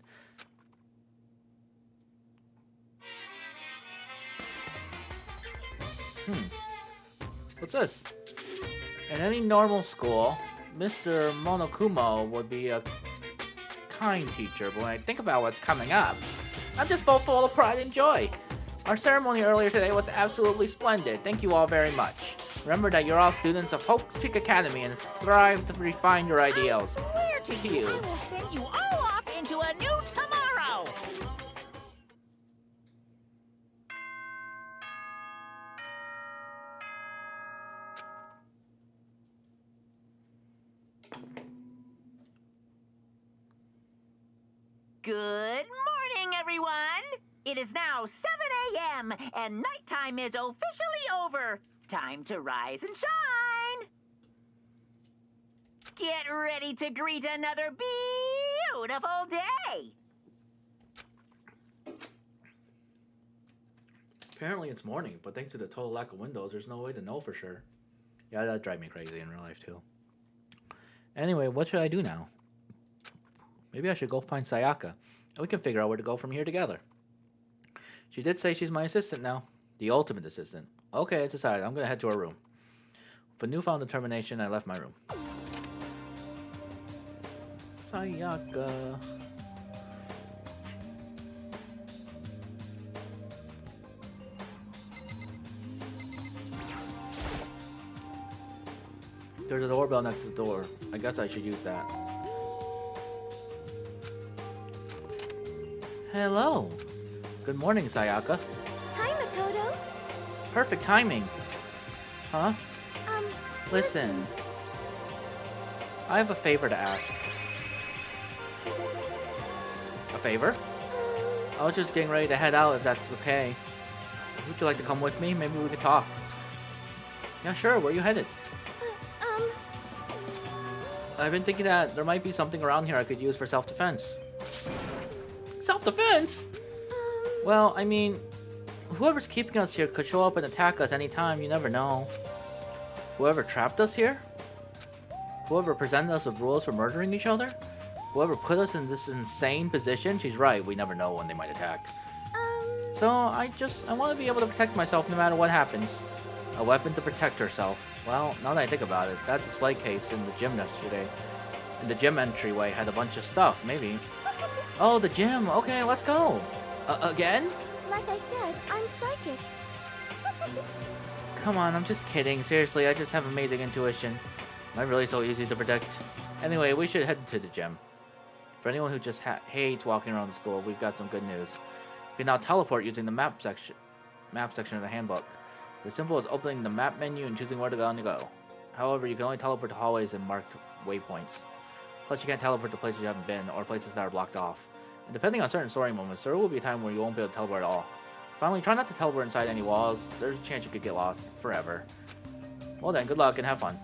What's this? In any normal school, Mr. Monokumo would be a kind teacher, but when I think about what's coming up, I'm just full of pride and joy. Our ceremony earlier today was absolutely splendid. Thank you all very much. Remember that you're all students of Hope's Peak Academy and strive to refine your ideals. I swear to you, I will send you all off into a new tomorrow. Good morning, everyone. It is now 7 a.m. and nighttime is officially over. Time to rise and shine. Get ready to greet another beautiful day. Apparently it's morning, but thanks to the total lack of windows, there's no way to know for sure. Yeah, that'd drive me crazy in real life too. Anyway, what should I do now? Maybe I should go find Sayaka, and we can figure out where to go from here together. She did say she's my assistant now. The ultimate assistant. Okay, it's decided. I'm gonna head to her room. With a newfound determination, I left my room. Sayaka. There's a doorbell next to the door. I guess I should use that. Hello. Good morning, Sayaka. Hi, Makoto. Perfect timing. Huh? Listen. I have a favor to ask. A favor? I was just getting ready to head out if that's okay. Would you like to come with me? Maybe we could talk. Yeah, sure. Where are you headed? I've been thinking that there might be something around here I could use for self-defense. Self-defense? Well, I mean, whoever's keeping us here could show up and attack us anytime. You never know. Whoever trapped us here? Whoever presented us with rules for murdering each other? Whoever put us in this insane position? She's right. We never know when they might attack. So I want to be able to protect myself no matter what happens. A weapon to protect herself. Well, now that I think about it, that display case in the gym yesterday, in the gym entryway, had a bunch of stuff. Maybe. Oh, the gym. Okay, let's go. Again? Like I said, I'm psychic. Come on, I'm just kidding. Seriously, I just have amazing intuition. Am I really so easy to predict? Anyway, we should head to the gym. For anyone who just hates walking around the school, we've got some good news. You can now teleport using the map section of the handbook. The simple as opening the map menu and choosing where to go on the go. However, you can only teleport to hallways and marked waypoints. Plus, you can't teleport to places you haven't been or places that are blocked off. And depending on certain story moments, there will be a time where you won't be able to teleport at all. Finally, try not to teleport inside any walls. There's a chance you could get lost forever. Well then, good luck and have fun.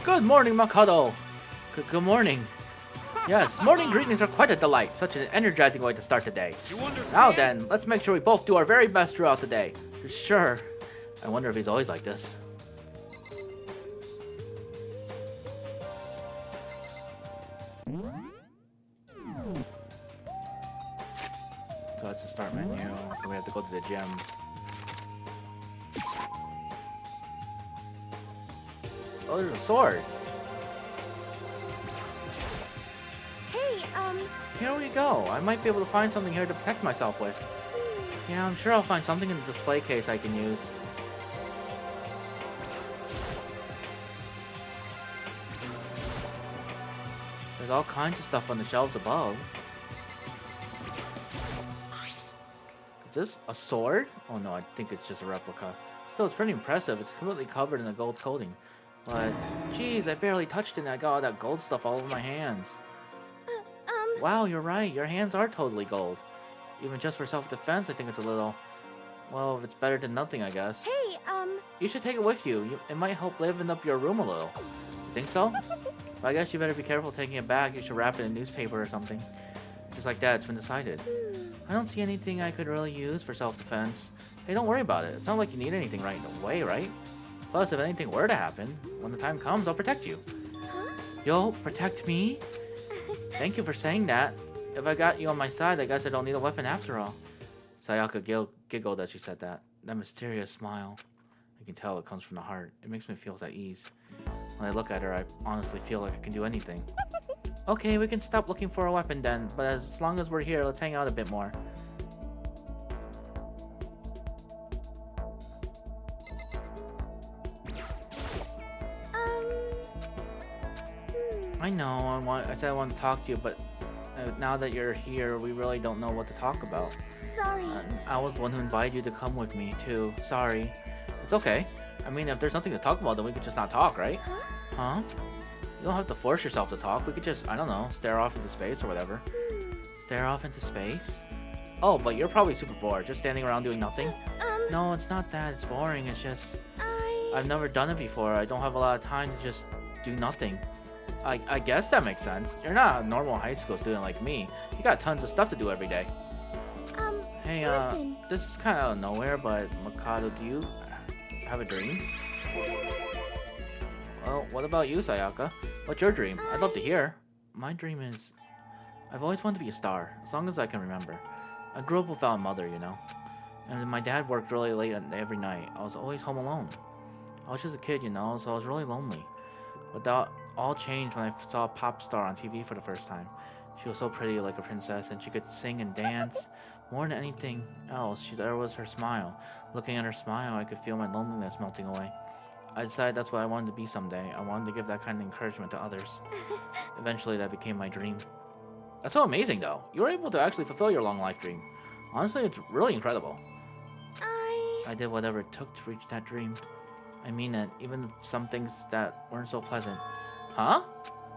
Good morning, Makoto. Good morning. Yes, morning greetings are quite a delight. Such an energizing way to start the day. You understand? Now then, let's make sure we both do our very best throughout the day. Sure. I wonder if he's always like this. So that's the start menu, and we have to go to the gym. Oh, there's a sword. Hey, Here we go. I might be able to find something here to protect myself with. Yeah, I'm sure I'll find something in the display case I can use. There's all kinds of stuff on the shelves above. Is this a sword? Oh no, I think it's just a replica. Still, it's pretty impressive. It's completely covered in a gold coating. But, geez, I barely touched it and I got all that gold stuff all over my hands. Wow, you're right. Your hands are totally gold. Even just for self-defense, I think it's a little... Well, it's better than nothing, I guess. hey, You should take it with you. It might help liven up your room a little. You think so? Well, I guess you better be careful taking it back. You should wrap it in newspaper or something. Just like that, it's been decided. I don't see anything I could really use for self-defense. Hey, don't worry about it. It's not like you need anything right away, right? Plus, if anything were to happen, when the time comes, I'll protect you. huh? You'll protect me? Thank you for saying that. If I got you on my side, I guess I don't need a weapon after all. Sayaka giggled as she said that. That mysterious smile. I can tell it comes from the heart. It makes me feel at ease. When I look at her, I honestly feel like I can do anything. Okay, we can stop looking for a weapon then, but as long as we're here, let's hang out a bit more. I know, I said I want to talk to you, but now that you're here, we really don't know what to talk about. Sorry. I was the one who invited you to come with me, too. Sorry. It's okay. I mean, if there's nothing to talk about, then we could just not talk, right? Huh? Huh? You don't have to force yourself to talk. We could just, I don't know, stare off into space or whatever. Stare off into space? Oh, but you're probably super bored, just standing around doing nothing. No, it's not that. It's boring. It's just... I've never done it before. I don't have a lot of time to just do nothing. I guess that makes sense. You're not a normal high school student like me. You got tons of stuff to do every day. Hey, listen. this is kind of out of nowhere, but Mikado, do you have a dream? Well, what about you, Sayaka? What's your dream? I'd love to hear. My dream is... I've always wanted to be a star, as long as I can remember. I grew up without a mother, you know. And my dad worked really late every night. I was always home alone. I was just a kid, you know, so I was really lonely. But that all changed when I saw a pop star on TV for the first time. She was so pretty, like a princess, and she could sing and dance. More than anything else, there was her smile. Looking at her smile, I could feel my loneliness melting away. I decided that's what I wanted to be someday. I wanted to give that kind of encouragement to others. Eventually, that became my dream. That's so amazing, though. You were able to actually fulfill your long life dream. Honestly, it's really incredible. I did whatever it took to reach that dream. I mean it, even some things that weren't so pleasant. Huh?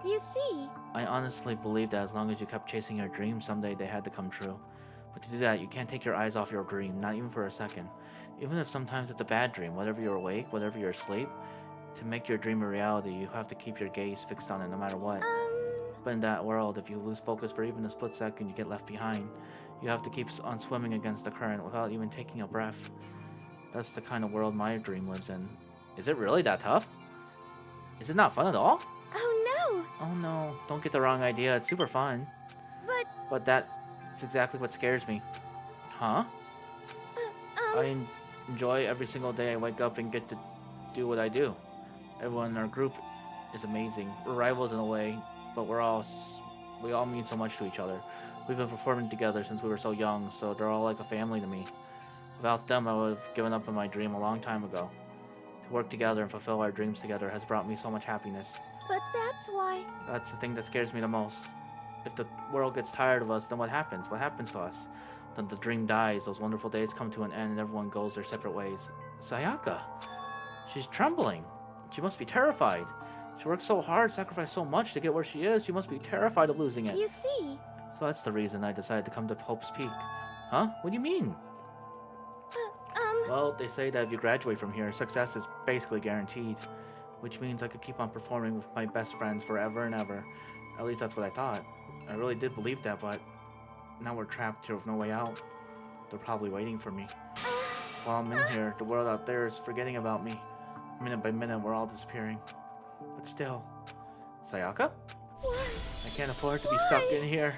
You see. I honestly believe that as long as you kept chasing your dreams, someday they had to come true. But to do that, you can't take your eyes off your dream, not even for a second. Even if sometimes it's a bad dream, whether you're awake, whether you're asleep, to make your dream a reality, you have to keep your gaze fixed on it no matter what. But in that world, if you lose focus for even a split second, you get left behind. You have to keep on swimming against the current without even taking a breath. That's the kind of world my dream lives in. Is it really that tough? Is it not fun at all? Oh Oh no, don't get the wrong idea, it's super fun. no. But that's exactly what scares me. Huh? I enjoy every single day I wake up and get to do what I do. Everyone in our group is amazing. We're rivals in a way, but we all mean so much to each other. We've been performing together since we were so young, so they're all like a family to me. Without them, I would have given up on my dream a long time ago. To work together and fulfill our dreams together has brought me so much happiness. But that's why. That's the thing that scares me the most. If the world gets tired of us, then what happens? What happens to us? Then the dream dies, those wonderful days come to an end, and everyone goes their separate ways. Sayaka! She's trembling. She must be terrified. She worked so hard, sacrificed so much to get where she is. She must be terrified of losing it. You see. So that's the reason I decided to come to Hope's Peak. Huh? What do you mean? Well, they say that if you graduate from here, success is basically guaranteed. which means I could keep on performing with my best friends forever and ever. At least that's what I thought. I really did believe that, but now we're trapped here with no way out. They're probably waiting for me. While I'm in here, the world out there is forgetting about me. Minute by minute, we're all disappearing. But still... Sayaka? I can't afford to be stuck in here.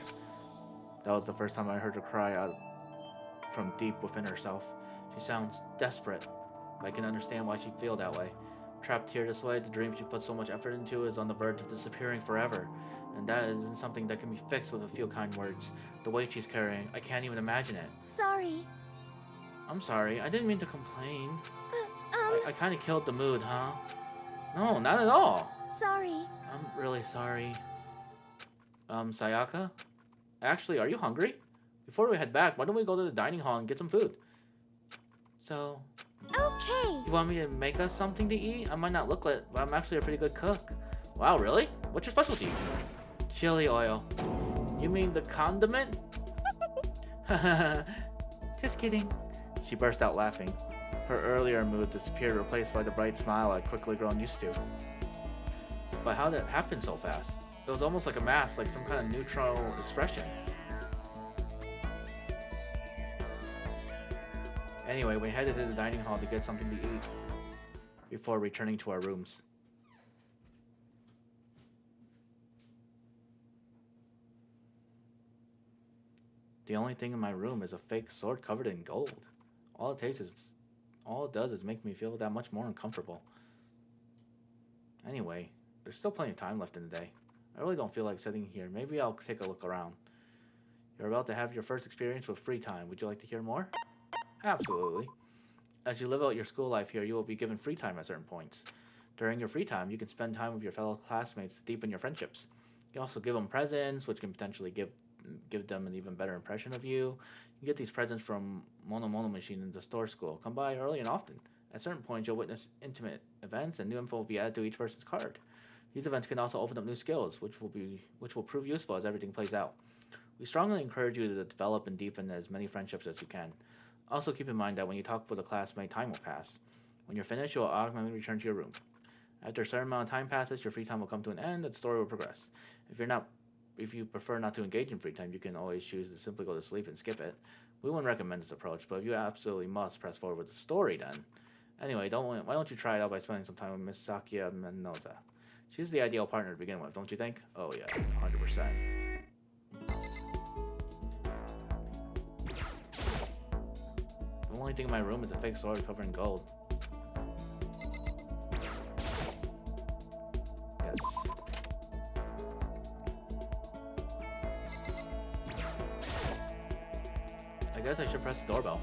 That was the first time I heard her cry out from deep within herself. She sounds desperate. I can understand why she'd feel that way. Trapped here this way, the dream she put so much effort into is on the verge of disappearing forever. And that isn't something that can be fixed with a few kind words. The weight she's carrying, I can't even imagine it. Sorry. I'm sorry, I didn't mean to complain. But, I kind of killed the mood, huh? No, not at all. sorry. I'm really sorry. Sayaka? Actually, are you hungry? Before we head back, why don't we go to the dining hall and get some food? So... Okay. You want me to make us something to eat? I might not look it, but I'm actually a pretty good cook. Wow, really? What's your specialty? Chili oil. You mean the condiment? Just kidding. She burst out laughing. Her earlier mood disappeared, replaced by the bright smile I'd quickly grown used to. But how did it happen so fast? It was almost like a mask, like some kind of neutral expression. Anyway, we headed to the dining hall to get something to eat before returning to our rooms. The only thing in my room is a fake sword covered in gold. All it does is make me feel that much more uncomfortable. Anyway, there's still plenty of time left in the day. I really don't feel like sitting here. Maybe I'll take a look around. You're about to have your first experience with free time. Would you like to hear more? Absolutely. As you live out your school life here, you will be given free time at certain points. During your free time, you can spend time with your fellow classmates to deepen your friendships. You also give them presents, which can potentially give them an even better impression of you. You get these presents from Mono Machine in the store school. Come by early and often. At certain points, you'll witness intimate events, and new info will be added to each person's card. These events can also open up new skills, which will prove useful as everything plays out. We strongly encourage you to develop and deepen as many friendships as you can. Also keep in mind that when you talk with a classmate, time will pass. When you're finished, you'll automatically return to your room. After a certain amount of time passes, your free time will come to an end and the story will progress. If you prefer not to engage in free time, you can always choose to simply go to sleep and skip it. We wouldn't recommend this approach, but if you absolutely must press forward with the story, then. Anyway, why don't you try it out by spending some time with Miss Sakia Mendoza? She's the ideal partner to begin with, don't you think? Oh yeah, 100%. The only thing in my room is a fake sword covered in gold. Yes. I guess I should press the doorbell.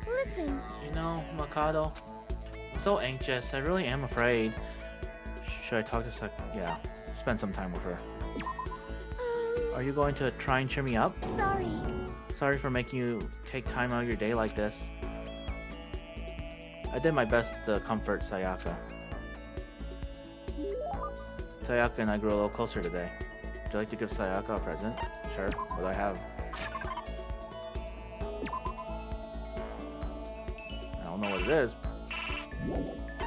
Listen. You know, Mikado, I'm so anxious. I really am afraid. Should I talk to yeah, spend some time with her. Are you going to try and cheer me up? Sorry. Sorry for making you take time out of your day like this. I did my best to comfort Sayaka. Sayaka and I grew a little closer today. Would you like to give Sayaka a present? Sure. What do I have? I don't know what it is.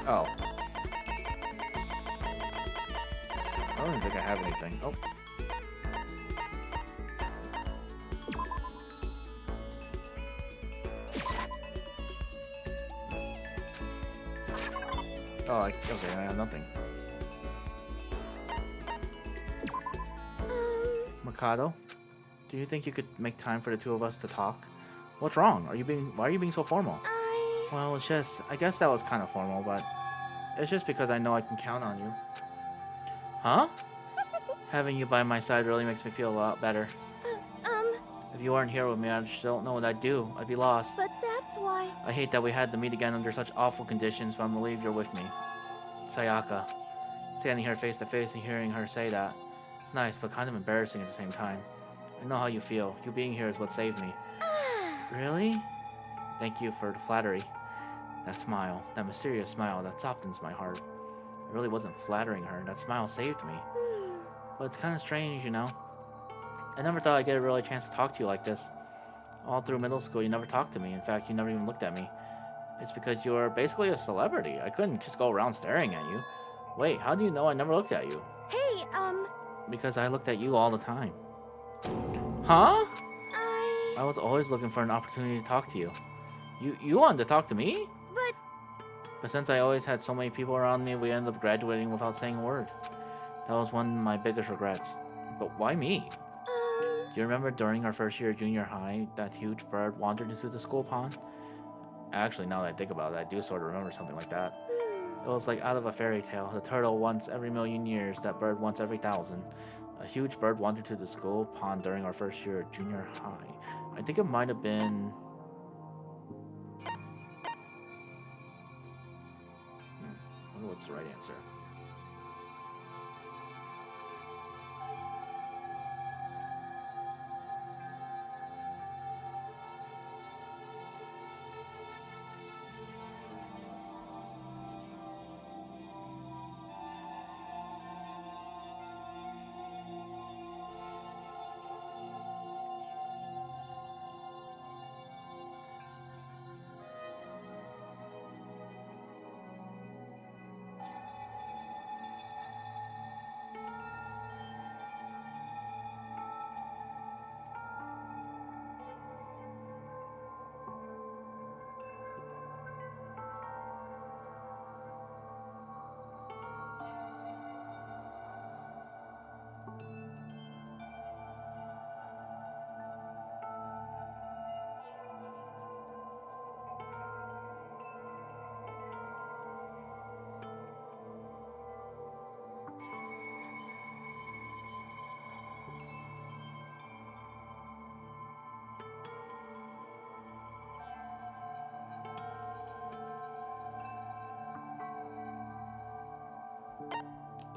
Oh. I don't even think I have anything. Oh. Oh, okay, I have nothing. Mikado, do you think you could make time for the two of us to talk? What's wrong? Why are you being so formal? Well, it's just, I guess that was kind of formal, but it's just because I know I can count on you. Huh? Having you by my side really makes me feel a lot better. If you weren't here with me, I just don't know what I'd do. I'd be lost. But that's why. I hate that we had to meet again under such awful conditions, but I'm relieved you're with me. Sayaka. Standing here face to face and hearing her say that. It's nice, but kind of embarrassing at the same time. I know how you feel. You being here is what saved me. Really? Thank you for the flattery. That smile, that mysterious smile, that softens my heart. I really wasn't flattering her. That smile saved me. But it's kind of strange, you know? I never thought I'd get a really chance to talk to you like this. All through middle school, you never talked to me. In fact, you never even looked at me. It's because you're basically a celebrity. I couldn't just go around staring at you. Wait, how do you know I never looked at you? Hey, Because I looked at you all the time. Huh? I... I was always looking for an opportunity to talk to you. You wanted to talk to me? But since I always had so many people around me, we ended up graduating without saying a word. That was one of my biggest regrets. But why me? Do you remember during our first year of junior high, that huge bird wandered into the school pond? Actually, now that I think about it, I do sort of remember something like that. It was like out of a fairy tale. The turtle once every million years, that bird once every 1,000. A huge bird wandered to the school pond during our first year of junior high. I think it might have been... I wonder what's the right answer.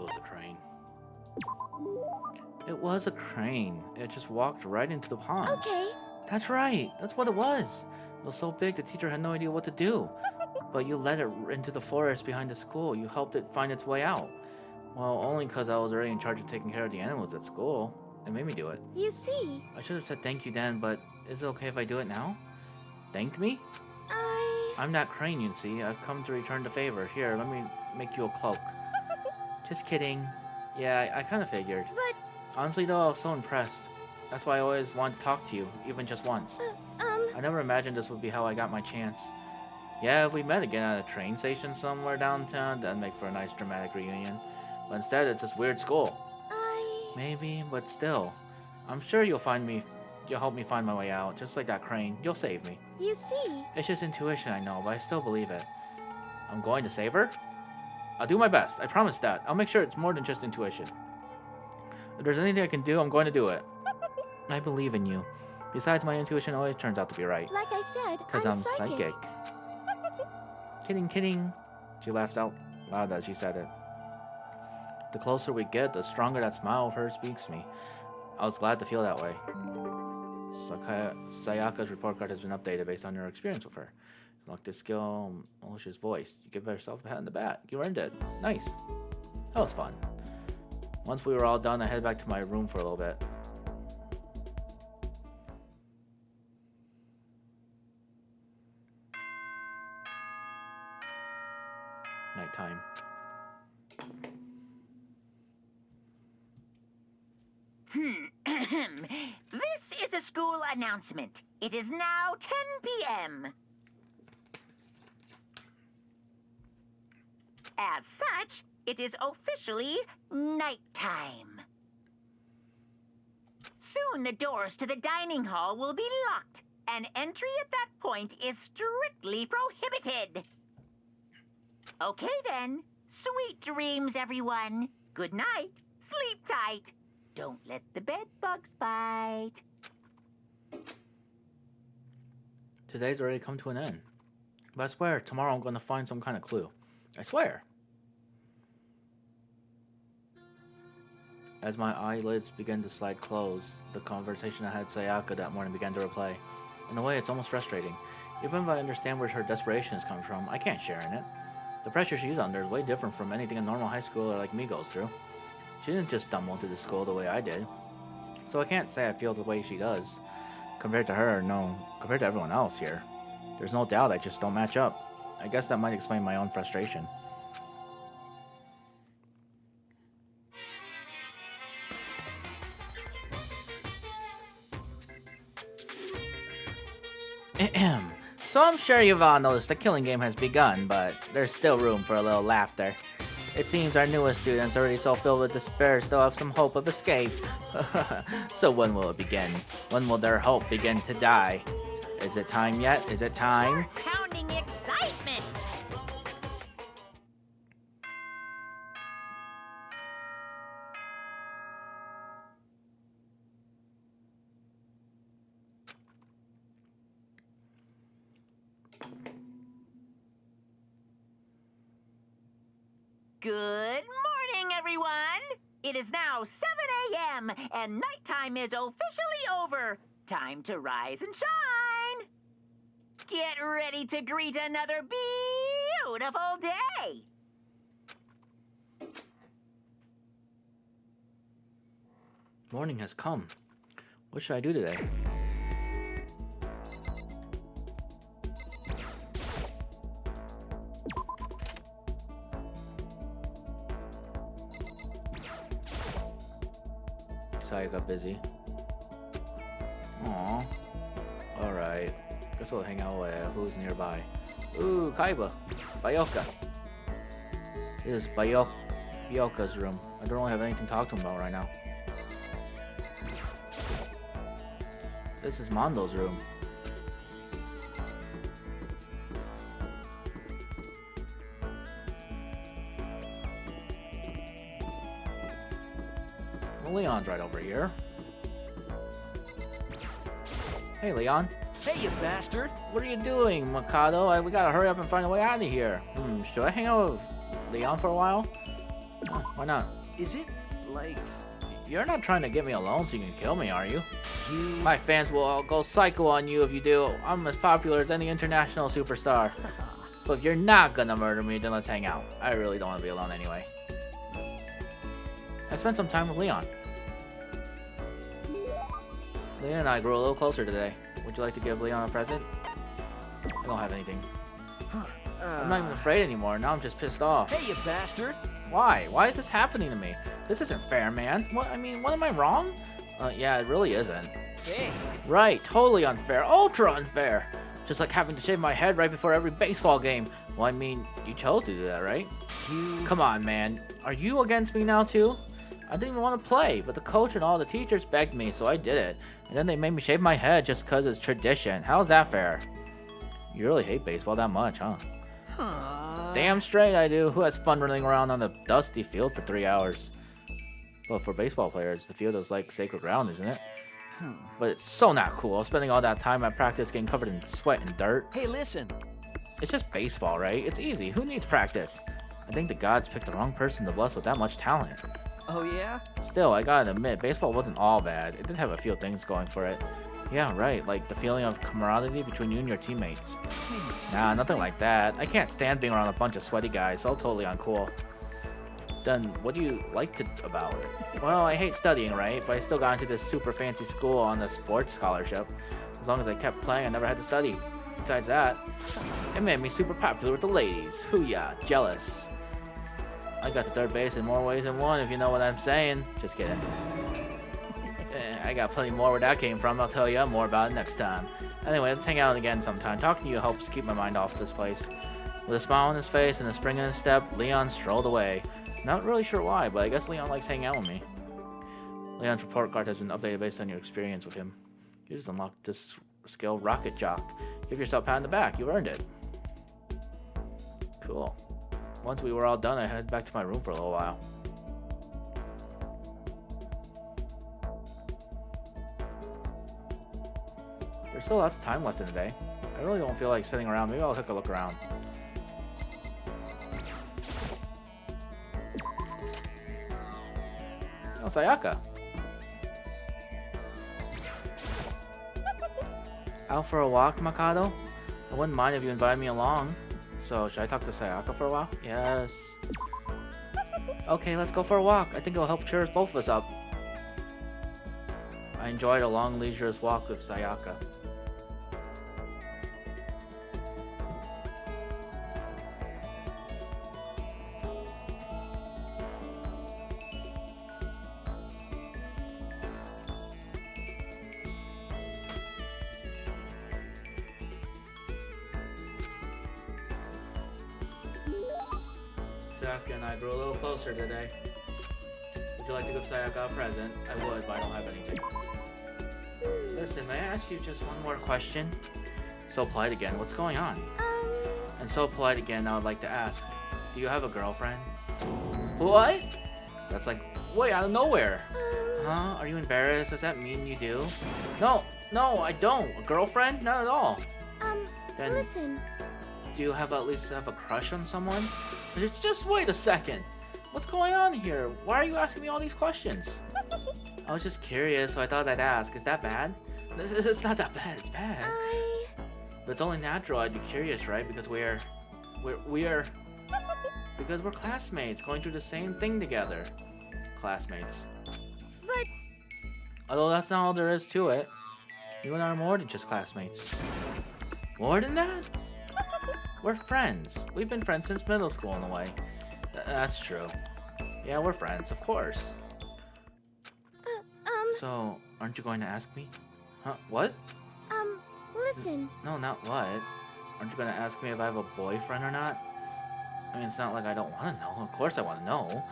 It was a crane. It was a crane. It just walked right into the pond. Okay. That's right. That's what it was. It was so big the teacher had no idea what to do. But you led it into the forest behind the school. You helped it find its way out. Well, only because I was already in charge of taking care of the animals at school. It made me do it. You see, I should have said thank you then, but is it okay if I do it now? Thank me? I'm that crane, you see. I've come to return the favor. Here, let me make you a cloak. Just kidding. Yeah, I kind of figured. But... Honestly, though, I was so impressed. That's why I always wanted to talk to you, even just once. I never imagined this would be how I got my chance. Yeah, if we met again at a train station somewhere downtown, that'd make for a nice dramatic reunion. But instead, it's this weird school. Maybe, but still. I'm sure you'll help me find my way out, just like that crane. You'll save me. You see... It's just intuition, I know, but I still believe it. I'm going to save her? I'll do my best. I promise that. I'll make sure it's more than just intuition. If there's anything I can do, I'm going to do it. I believe in you. Besides, my intuition always turns out to be right. Like I said, Because I'm psychic. Kidding, kidding. She laughs out loud as she said it. The closer we get, the stronger that smile of hers speaks to me. I was glad to feel that way. Sayaka's report card has been updated based on your experience with her. Unlock this skill, malicious voice. You give yourself a pat on the back. You earned it. Nice. That was fun. Once we were all done, I headed back to my room for a little bit. Nighttime. This is a school announcement. It is now 10 p.m. As such, it is officially nighttime. Soon the doors to the dining hall will be locked, and entry at that point is strictly prohibited. Okay then. Sweet dreams, everyone. Good night. Sleep tight. Don't let the bed bugs bite. Today's already come to an end. But I swear, tomorrow I'm going to find some kind of clue. I swear. As my eyelids began to slide closed, the conversation I had with Sayaka that morning began to replay. In a way, it's almost frustrating. Even if I understand where her desperation is coming from, I can't share in it. The pressure she's under is way different from anything a normal high schooler like me goes through. She didn't just stumble into the school the way I did. So I can't say I feel the way she does. Compared to her, no. Compared to everyone else here. There's no doubt I just don't match up. I guess that might explain my own frustration. Ahem. So I'm sure you've all noticed the killing game has begun, but there's still room for a little laughter. It seems our newest students, already so filled with despair, still have some hope of escape. So when will it begin? When will their hope begin to die? Is it time yet? Is it time? Pounding excitement. Good morning, everyone. It is now 7 a.m. and nighttime is officially over. Time to rise and shine. Get ready to greet another beautiful day. Morning has come. What should I do today? Sayaka busy. Aw. Alright. Guess we'll hang out with who's nearby. Ooh, Kaiba. Bayoka. This is Bayoka's room. I don't really have anything to talk to him about right now. This is Mondo's room. Well, Leon's right over here. Hey, Leon. Hey, you bastard! What are you doing, Mikado? We gotta hurry up and find a way out of here. Should I hang out with Leon for a while? Why not? Is it like You're not trying to get me alone so you can kill me, are you? My fans will all go psycho on you if you do. I'm as popular as any international superstar. But if you're not gonna murder me, then let's hang out. I really don't want to be alone anyway. I spent some time with Leon. Leon and I grew a little closer today. Would you like to give Leon a present? I don't have anything. I'm not even afraid anymore. Now I'm just pissed off. Hey, you bastard! Why? Why is this happening to me? This isn't fair, man. What? I mean, what am I wrong? Yeah, it really isn't. Hey! Right, totally unfair. Ultra unfair. Just like having to shave my head right before every baseball game. Well, I mean, you chose to do that, right? Come on, man. Are you against me now, too? I didn't even want to play, but the coach and all the teachers begged me, so I did it. And then they made me shave my head just because it's tradition. How's that fair? You really hate baseball that much, huh? Damn straight I do. Who has fun running around on the dusty field for 3 hours? Well, for baseball players, the field is like sacred ground, isn't it? But it's so not cool, spending all that time at practice getting covered in sweat and dirt. Hey, listen! It's just baseball, right? It's easy. Who needs practice? I think the gods picked the wrong person to bless with that much talent. Oh, yeah? Still, I gotta admit, baseball wasn't all bad. It did have a few things going for it. Yeah, right, like the feeling of camaraderie between you and your teammates. Nah, nothing like that. I can't stand being around a bunch of sweaty guys, so totally uncool. Then, what do you like about it? Well, I hate studying, right? But I still got into this super fancy school on a sports scholarship. As long as I kept playing, I never had to study. Besides that, it made me super popular with the ladies. Hoo-yah, jealous. I got to third base in more ways than one, if you know what I'm saying. Just kidding. I got plenty more where that came from. I'll tell you more about it next time. Anyway, let's hang out again sometime. Talking to you helps keep my mind off this place. With a smile on his face and a spring in his step, Leon strolled away. Not really sure why, but I guess Leon likes hanging out with me. Leon's report card has been updated based on your experience with him. You just unlocked this skill, Rocket Jock. Give yourself a pat on the back. You earned it. Cool. Once we were all done, I headed back to my room for a little while. There's still lots of time left in the day. I really don't feel like sitting around. Maybe I'll take a look around. Oh, Sayaka. Out for a walk, Mikado? I wouldn't mind if you invited me along. So, should I talk to Sayaka for a while? Yes. Okay, let's go for a walk. I think it'll help cheer both of us up. I enjoyed a long, leisurous walk with Sayaka. Sayaka and I grew a little closer today. Would you like to give Sayaka a present? I would, but I don't have anything. Listen, may I ask you just one more question? So polite again, what's going on? And so polite again, I would like to ask, do you have a girlfriend? What? That's like way out of nowhere. Huh? Are you embarrassed? Does that mean you do? No, I don't. A girlfriend? Not at all. Then, listen. do you at least have a crush on someone? Just wait a second. What's going on here? Why are you asking me all these questions? I was just curious, so I thought I'd ask. Is that bad? It's not that bad. It's bad. But it's only natural I'd be curious, right? Because we're because we're classmates going through the same thing together. Classmates. But Although that's not all there is to it. You and I are more than just classmates. More than that? We're friends. We've been friends since middle school in a way. That's true. Yeah, we're friends, of course. So, aren't you going to ask me? Huh? What? listen. No, not what. Aren't you going to ask me if I have a boyfriend or not? I mean, it's not like I don't want to know. Of course I want to know.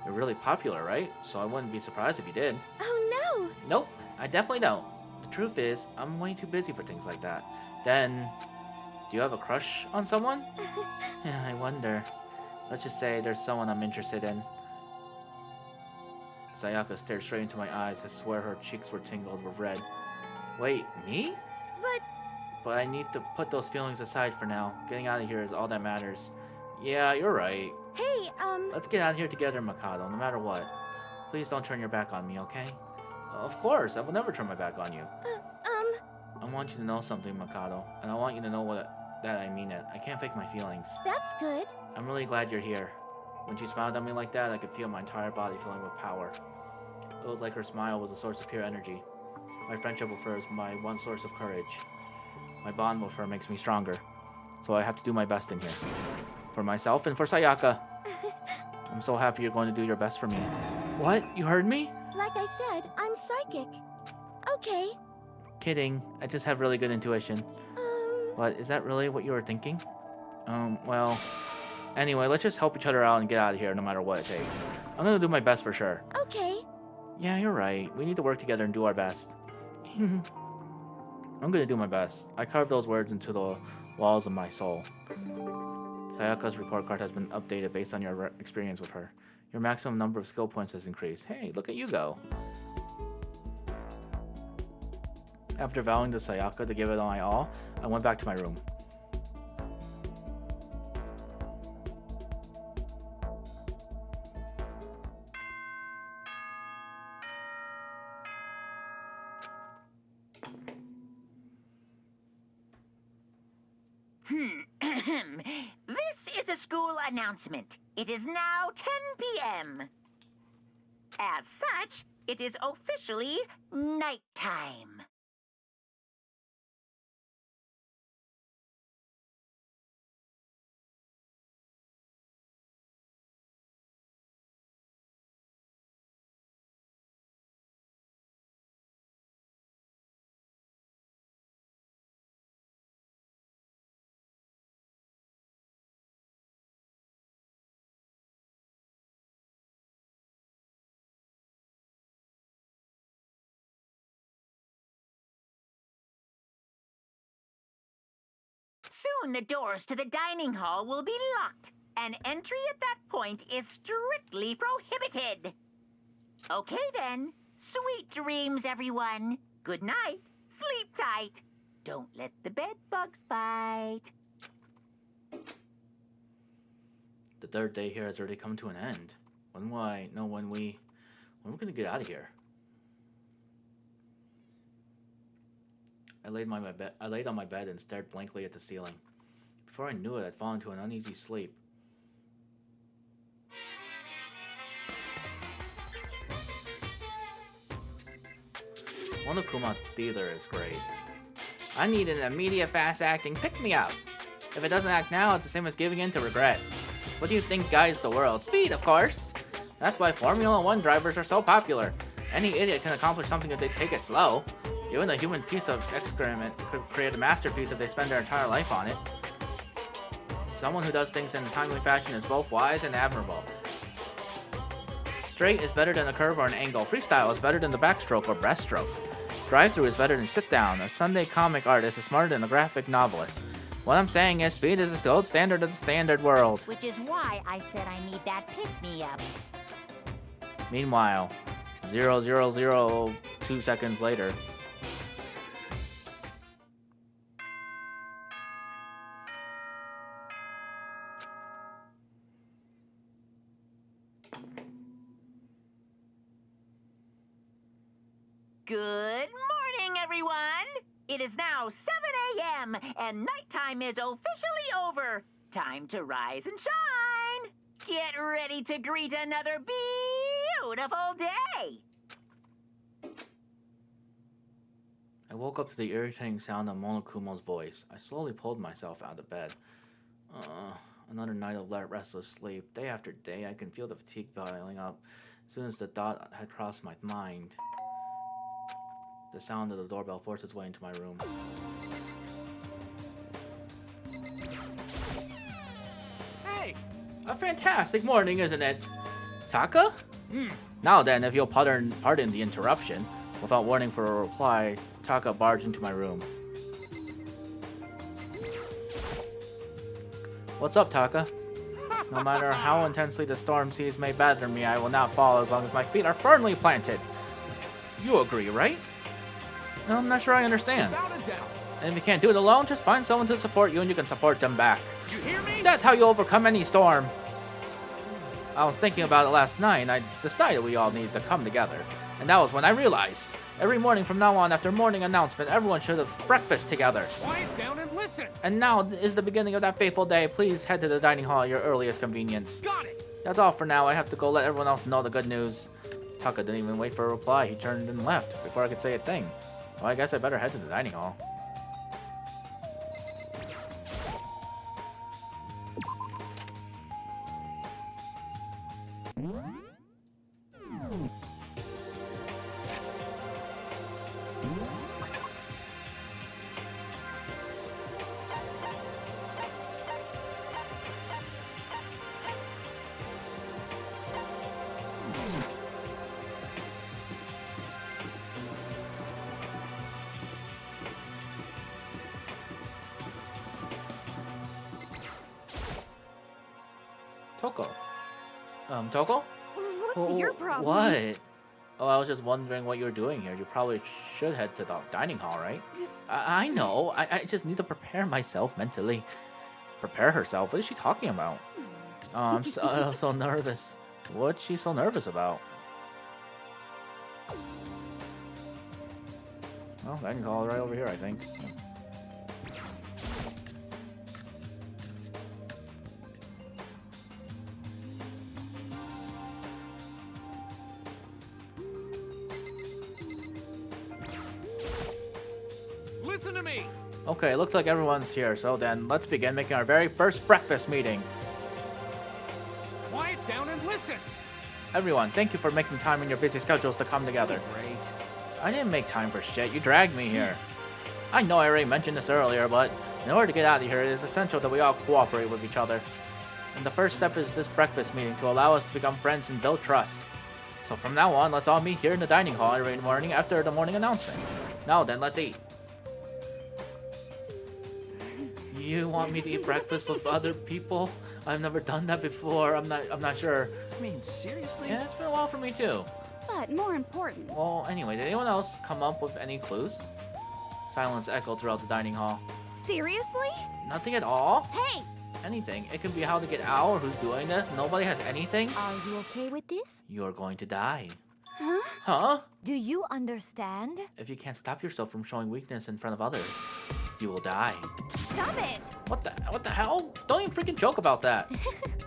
You're really popular, right? So I wouldn't be surprised if you did. Oh no. Nope, I definitely don't. The truth is, I'm way too busy for things like that. Then, do you have a crush on someone? Yeah, I wonder. Let's just say there's someone I'm interested in. Sayaka stared straight into my eyes. I swear her cheeks were tingled with red. Wait, me? But I need to put those feelings aside for now. Getting out of here is all that matters. Yeah, you're right. Hey, Let's get out of here together, Mikado, no matter what. Please don't turn your back on me, okay? Of course, I will never turn my back on you. I want you to know something, Mikado, and I want you to know that I mean it. I can't fake my feelings. that's good. I'm really glad you're here. When she smiled at me like that, I could feel my entire body filling with power. It was like her smile was a source of pure energy. My friendship with her is my one source of courage. My bond with her makes me stronger. So I have to do my best in here. For myself and for Sayaka. I'm so happy you're going to do your best for me. What? You heard me? Like I said, I'm psychic. Okay. Kidding. I just have really good intuition. What? Is that really what you were thinking? Well... Anyway, let's just help each other out and get out of here no matter what it takes. I'm gonna do my best for sure. Okay. Yeah, you're right. We need to work together and do our best. I'm gonna do my best. I carved those words into the walls of my soul. Sayaka's report card has been updated based on your experience with her. Your maximum number of skill points has increased. Hey, look at you go. After vowing to Sayaka to give it my all, I went back to my room. This is a school announcement. It is now 10 p.m. As such, it is officially nighttime. Soon the doors to the dining hall will be locked, and entry at that point is strictly prohibited. Okay then. Sweet dreams, everyone. Good night. Sleep tight. Don't let the bed bugs bite. The third day here has already come to an end. When will I know when we're gonna get out of here? I laid on my bed and stared blankly at the ceiling. Before I knew it, I'd fallen into an uneasy sleep. Monokuma Theater is great. I need an immediate fast-acting pick-me-up. If it doesn't act now, it's the same as giving in to regret. What do you think guides the world? Speed, of course! That's why Formula 1 drivers are so popular. Any idiot can accomplish something if they take it slow. Even a human piece of excrement could create a masterpiece if they spend their entire life on it. Someone who does things in a timely fashion is both wise and admirable. Straight is better than a curve or an angle. Freestyle is better than the backstroke or breaststroke. Drive-through is better than sit-down. A Sunday comic artist is smarter than a graphic novelist. What I'm saying is speed is the gold standard of the standard world. Which is why I said I need that pick-me-up. Meanwhile, 0,002 seconds later. Good morning, everyone. It is now 7 a.m. and nighttime is officially over. Time to rise and shine. Get ready to greet another beautiful day. I woke up to the irritating sound of Monokumo's voice. I slowly pulled myself out of bed. Another night of restless sleep. Day after day, I can feel the fatigue piling up as soon as the thought had crossed my mind. The sound of the doorbell forced its way into my room. Hey! A fantastic morning, isn't it? Taka? Now then, if you'll pardon the interruption. Without warning for a reply, Taka barged into my room. What's up, Taka? No matter how intensely the storm seas may batter me, I will not fall as long as my feet are firmly planted. You agree, right? No, I'm not sure I understand. Without a doubt. And if you can't do it alone, just find someone to support you and you can support them back. You hear me? That's how you overcome any storm. I was thinking about it last night and I decided we all need to come together. And that was when I realized. Every morning from now on, after morning announcement, everyone should have breakfast together. Quiet down and listen. And now is the beginning of that fateful day. Please head to the dining hall at your earliest convenience. Got it. That's all for now. I have to go let everyone else know the good news. Taka didn't even wait for a reply. He turned and left before I could say a thing. Well, I guess I better head to the dining hall. Toko. Toko? What's your problem? What? Oh, I was just wondering what you were doing here. You probably should head to the dining hall, right? I know. I just need to prepare myself mentally. Prepare herself? What is she talking about? Oh, I'm so nervous. What's she so nervous about? Oh, dining hall right over here, I think. Listen to me. Okay, looks like everyone's here, so then let's begin making our very first breakfast meeting. Quiet down and listen. Everyone, thank you for making time in your busy schedules to come together. Break. I didn't make time for shit, you dragged me here. I know I already mentioned this earlier, but in order to get out of here, it is essential that we all cooperate with each other. And the first step is this breakfast meeting to allow us to become friends and build trust. So from now on, let's all meet here in the dining hall every morning after the morning announcement. Now then, let's eat. You want me to eat breakfast with other people? I've never done that before. I'm not sure. I mean, seriously? Yeah, it's been a while for me too. But more important. Well, anyway, did anyone else come up with any clues? Silence echoed throughout the dining hall. Seriously? Nothing at all? Hey! Anything. It could be how to get out or who's doing this. Nobody has anything. Are you okay with this? You're going to die. Huh? Huh? Do you understand? If you can't stop yourself from showing weakness in front of others, you will die. Stop it! What the hell? Don't even freaking joke about that.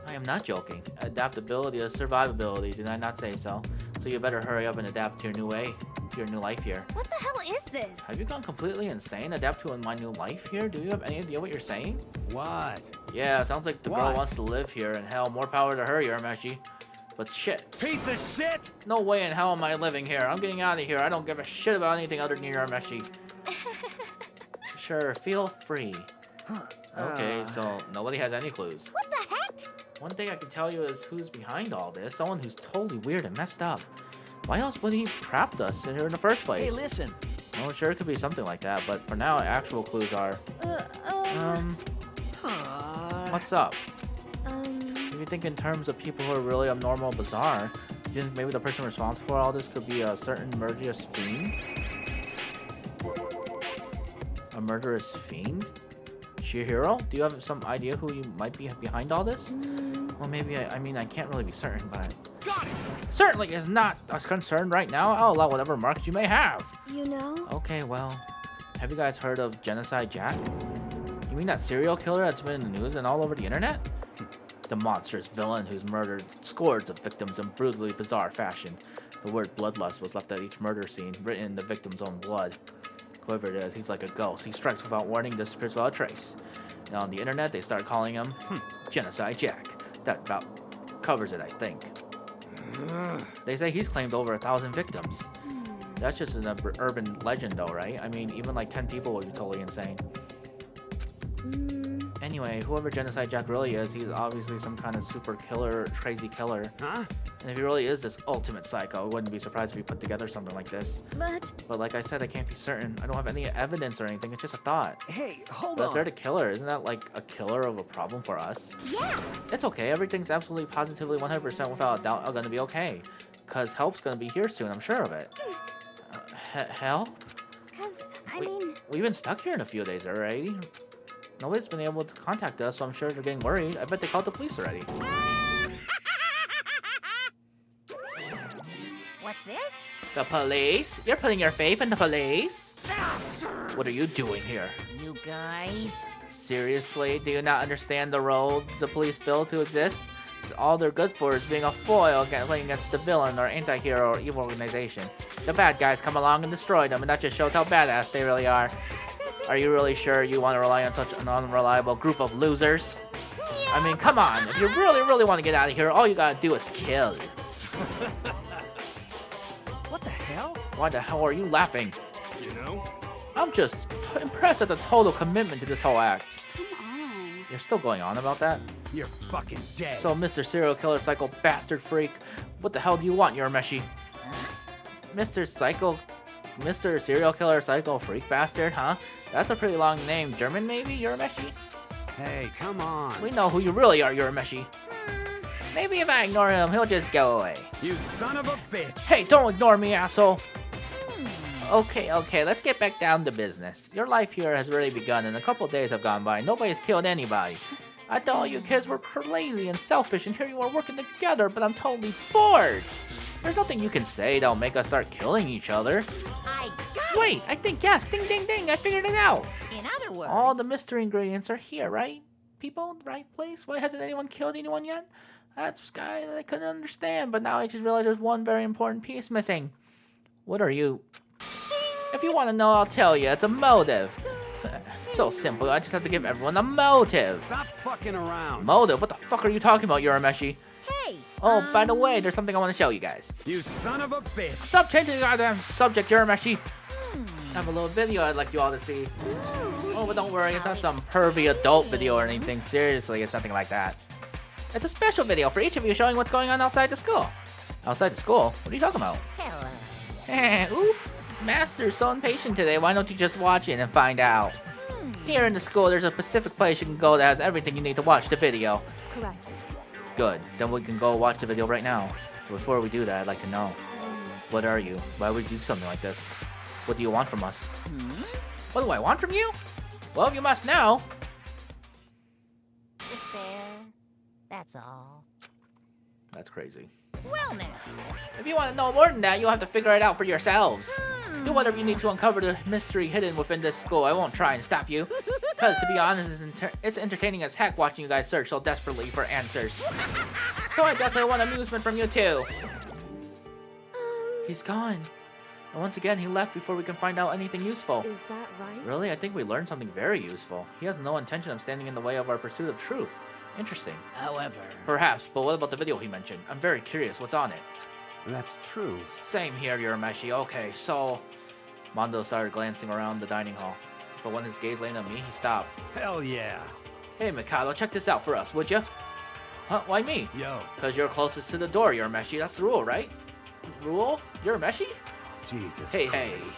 I am not joking. Adaptability is survivability. Did I not say so? So you better hurry up and adapt to your new way, to your new life here. What the hell is this? Have you gone completely insane? Adapt to my new life here? Do you have any idea what you're saying? What? Yeah, sounds like the girl What? wants to live here, and hell, more power to her, Urameshi. But shit, Piece of shit! no way in hell am I living here. I'm getting out of here. I don't give a shit about anything other than Urameshi. Sure, feel free. Okay, so nobody has any clues. What the heck? One thing I can tell you is who's behind all this. Someone who's totally weird and messed up. Why else would he trapped us in here in the first place? Hey, listen. Well, sure, it could be something like that, but for now, actual clues are... What's up? If you think in terms of people who are really abnormal, bizarre, do you think maybe the person responsible for all this could be a certain murderous fiend? A murderous fiend? Chihiro? Do you have some idea who you might be behind all this? Well, maybe, I mean, I can't really be certain, but... Got it! Certainly is not us concerned right now. I'll allow whatever marks you may have. You know? Okay, well, have you guys heard of Genocide Jack? You mean that serial killer that's been in the news and all over the internet? The monstrous villain who's murdered scores of victims in brutally bizarre fashion. The word bloodlust was left at each murder scene, written in the victim's own blood. Whoever it is, he's like a ghost. He strikes without warning, disappears without a trace. Now on the internet, they start calling him Genocide Jack. That about covers it, I think. They say he's claimed over 1,000 victims. That's just an urban legend though, right? I mean, even like 10 people would be totally insane. Anyway, whoever Genocide Jack really is, he's obviously some kind of super killer, crazy killer. Huh? And if he really is this ultimate psycho, I wouldn't be surprised if he put together something like this. But like I said, I can't be certain. I don't have any evidence or anything. It's just a thought. Hey, hold But if on. they're the killer, isn't that like a killer of a problem for us? Yeah. It's okay. Everything's absolutely, positively, 100% without a doubt are going to be okay. Because help's going to be here soon. I'm sure of it. Help? Cause I mean, We've been stuck here in a few days already. Nobody's been able to contact us, so I'm sure they're getting worried. I bet they called the police already. What's this? The police? You're putting your faith in the police? Bastard! What are you doing here? You guys? Seriously? Do you not understand the role the police fill to exist? All they're good for is being a foil playing against the villain or anti-hero or evil organization. The bad guys come along and destroy them, and that just shows how badass they really are. Are you really sure you want to rely on such an unreliable group of losers? I mean, come on. If you really, really want to get out of here, all you gotta do is kill. What the hell? Why the hell are you laughing? You know? I'm just impressed at the total commitment to this whole act. come on. You're still going on about that? You're fucking dead. So, Mr. Serial Killer Psycho Bastard Freak, what the hell do you want, Urameshi? Mr. Serial Killer Psycho Freak Bastard, huh? That's a pretty long name. German, maybe, Urameshi? Hey, come on. We know who you really are, Urameshi. Maybe if I ignore him, he'll just go away. You son of a bitch. Hey, don't ignore me, asshole! Okay, let's get back down to business. Your life here has really begun, and a couple days have gone by. Nobody's killed anybody. I thought you kids were lazy and selfish, and here you are working together, but I'm totally bored. There's nothing you can say that'll make us start killing each other. I got Wait, I think yes. Ding, ding, ding. I figured it out. it! In other words... All the mystery ingredients are here, right? People, right place? Why hasn't anyone killed anyone yet? That's guy that I couldn't understand, but now I just realized there's one very important piece missing. What are you? If you want to know, I'll tell you. It's a motive. So simple. I just have to give everyone a motive. Stop fucking around. Motive? What the fuck are you talking about, Urameshi? Hey! Oh, by the way, there's something I want to show you guys. You son of a bitch. Stop changing the goddamn subject, Urameshi. I have a little video I'd like you all to see. Oh, but don't worry, it's not some pervy adult video or anything. Seriously, it's nothing like that. It's a special video for each of you showing what's going on outside the school. Outside the school? What are you talking about? Hello. Oop. Master's so impatient today. Why don't you just watch it and find out? Here in the school, there's a specific place you can go that has everything you need to watch the video. Correct. Good. Then we can go watch the video right now. Before we do that, I'd like to know. What are you? Why would you do something like this? What do you want from us? What do I want from you? Well, you must know. Despair. That's all. That's crazy. Well now. If you want to know more than that, you'll have to figure it out for yourselves. Do whatever you need to uncover the mystery hidden within this school. I won't try and stop you. Because, to be honest, it's entertaining as heck watching you guys search so desperately for answers. So I guess I want amusement from you too. He's gone. And once again, he left before we can find out anything useful. Is that right? Really? I think we learned something very useful. He has no intention of standing in the way of our pursuit of truth. Interesting. However, Perhaps, but what about the video he mentioned? I'm very curious. What's on it? that's true. Same here, Urameshi. Okay, so... Mondo started glancing around the dining hall. but when his gaze landed on me, he stopped. Hell yeah. Hey, Mikado, check this out for us, would ya? Huh? Why me? Yo, Because you're closest to the door, Urameshi. That's the rule, right? Rule? Urameshi? Jesus Hey, Christ.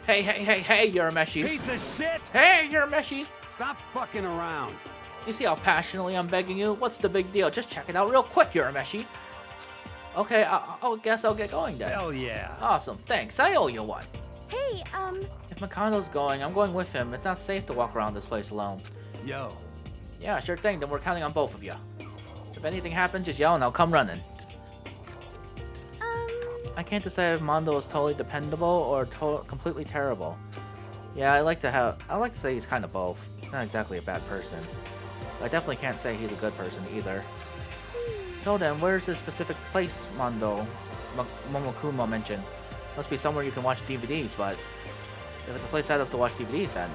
hey, Urameshi. Piece of shit! Hey, Urameshi. Stop fucking around. You see how passionately I'm begging you? What's the big deal? Just check it out real quick, Urameshi. Okay, I guess I'll get going then. Hell yeah. Awesome, thanks. I owe you one. Hey, If Mikado's going, I'm going with him. It's not safe to walk around this place alone. Yo, Yeah, sure thing. Then we're counting on both of you. If anything happens, just yell and I'll come running. I can't decide if Mondo is totally dependable or completely terrible. Yeah, I like to say he's kind of both. He's not exactly a bad person. But I definitely can't say he's a good person either. So then, where's this specific place Mondo Momokuma mentioned? Must be somewhere you can watch DVDs, but if it's a place I'd have to watch DVDs, then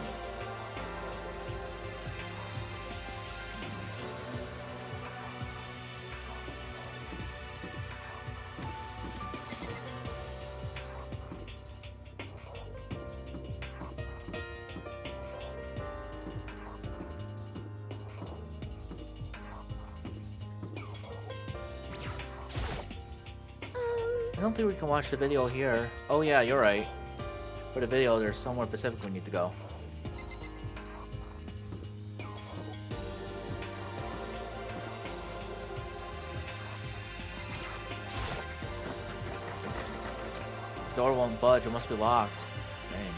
I don't think we can watch the video here. Oh yeah, you're right. For the video, there's somewhere specific we need to go. Door won't budge, it must be locked. Dang.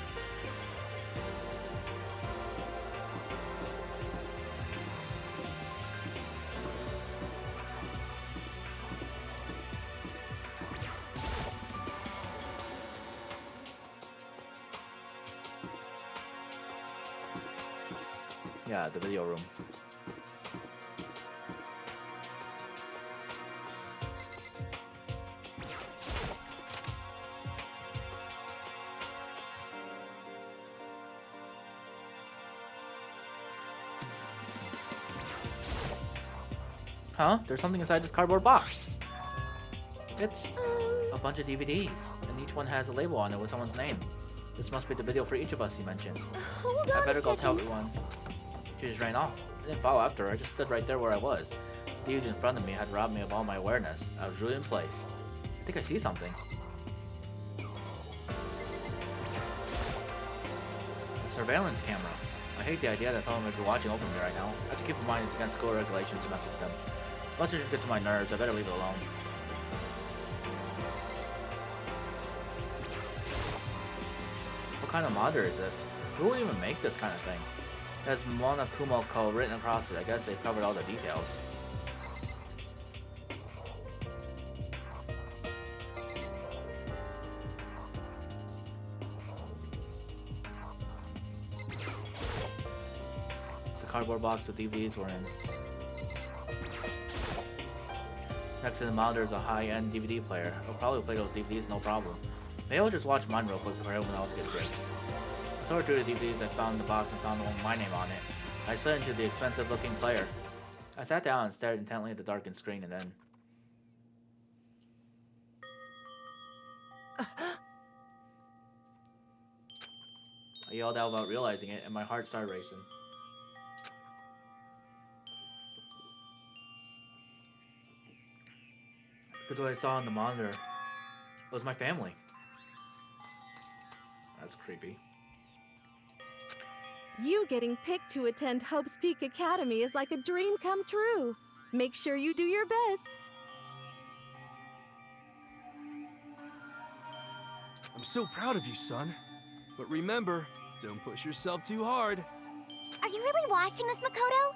Yeah, the video room. Huh? There's something inside this cardboard box. It's a bunch of DVDs, and each one has a label on it with someone's name. This must be the video for each of us, he mentioned. hold on I better a go tell second. everyone. She just ran off. I didn't follow after her, I just stood right there where I was. The dude in front of me had robbed me of all my awareness. I was really in place. I think I see something. A surveillance camera. I hate the idea that someone might be watching over me right now. I have to keep in mind it's against school regulations to mess with them. Once it gets to my nerves, I better leave it alone. What kind of modder is this? Who would even make this kind of thing? It has Monokumoko written across it. I guess they've covered all the details. It's a cardboard box with DVDs we're in. Next to the monitor is a high-end DVD player. I'll probably play those DVDs no problem. Maybe I'll just watch mine real quick before everyone else gets it. I sorted through the DVDs I found in the box and found the one with my name on it. I slid into the expensive-looking player. I sat down and stared intently at the darkened screen and then... I yelled out without realizing it, and my heart started racing. Because what I saw on the monitor was my family. That's creepy. You getting picked to attend Hope's Peak Academy is like a dream come true. Make sure you do your best. I'm so proud of you, son. But remember, don't push yourself too hard. Are you really watching this, Makoto?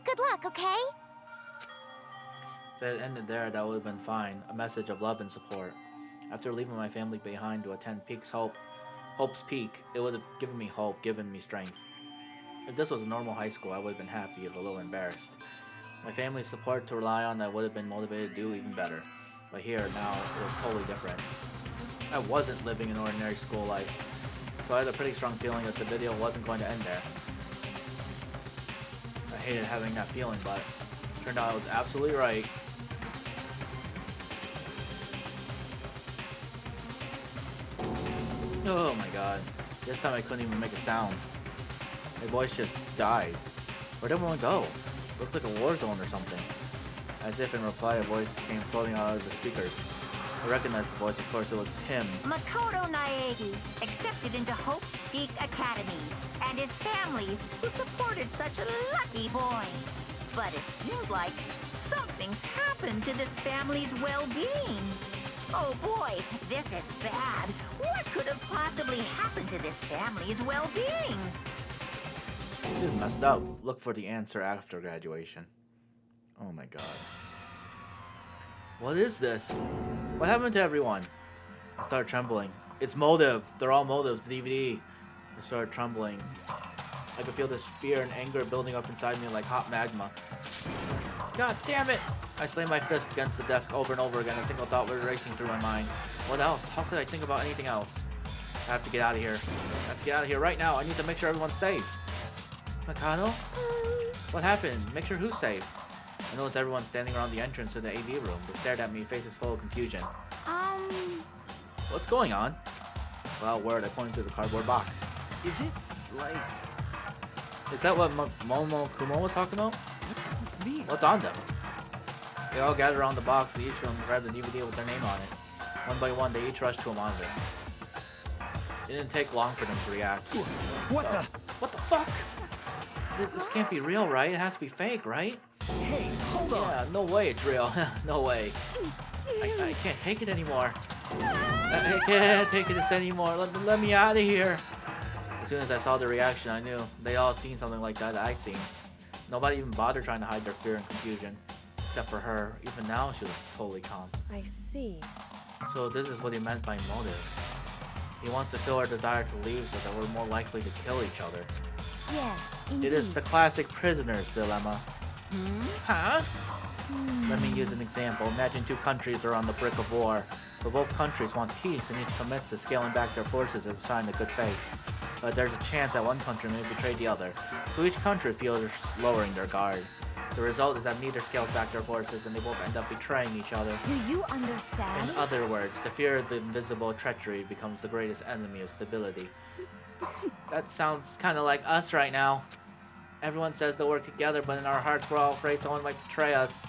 Good luck, okay? If it ended there, that would have been fine. A message of love and support. After leaving my family behind to attend Hope's Peak, it would have given me hope, given me strength. If this was a normal high school, I would have been happy, if a little embarrassed. My family's support to rely on, I would have been motivated to do even better. But here, now, it was totally different. I wasn't living an ordinary school life, so I had a pretty strong feeling that the video wasn't going to end there. I hated having that feeling, but it turned out I was absolutely right. Oh my god. This time I couldn't even make a sound. The voice just died. Where'd everyone go? Looks like a war zone or something. As if in reply, a voice came floating out of the speakers. I recognized the voice, of course it was him. Makoto Naegi accepted into Hope Geek Academy, and his family who supported such a lucky boy. But it seems like something's happened to this family's well-being. Oh boy, this is bad. What could have possibly happened to this family's well-being? This is messed up. Look for the answer after graduation. Oh my god. What is this? What happened to everyone? I started trembling. It's motive. They're all motives. The DVD. I started trembling. I could feel this fear and anger building up inside me like hot magma. God damn it! I slammed my fist against the desk over and over again. A single thought was racing through my mind. What else? How could I think about anything else? I have to get out of here. I have to get out of here right now. I need to make sure everyone's safe. Mikado? What happened? Make sure who's safe. I noticed everyone standing around the entrance to the AV room. They stared at me, faces full of confusion. What's going on? Well, word, I pointed to the cardboard box. Is it like... Is that what Momo Kumo was talking about? What does this mean? What's on them? They all gathered around the box. They each of them grabbed the DVD with their name on it. One by one, they each rushed to a monitor. It didn't take long for them to react. What the... What the fuck? This can't be real, right? It has to be fake, right? Hey, hold on. Yeah, no way it's real. No way. I can't take it anymore. I can't take this anymore. Let me out of here. As soon as I saw the reaction, I knew they all seen something like that I'd seen. Nobody even bothered trying to hide their fear and confusion. Except for her. Even now, she was totally calm. I see. So this is what he meant by motive. He wants to feel our desire to leave so that we're more likely to kill each other. Yes, It indeed. is the classic prisoner's dilemma. Huh? Let me use an example. Imagine two countries are on the brink of war, but both countries want peace and each commits to scaling back their forces as a sign of good faith. But there's a chance that one country may betray the other, so each country feels lowering their guard. The result is that neither scales back their forces and they both end up betraying each other. Do you understand? In other words, the fear of the invisible treachery becomes the greatest enemy of stability. That sounds kind of like us right now. Everyone says they'll work together, but in our hearts we're all afraid someone might betray us.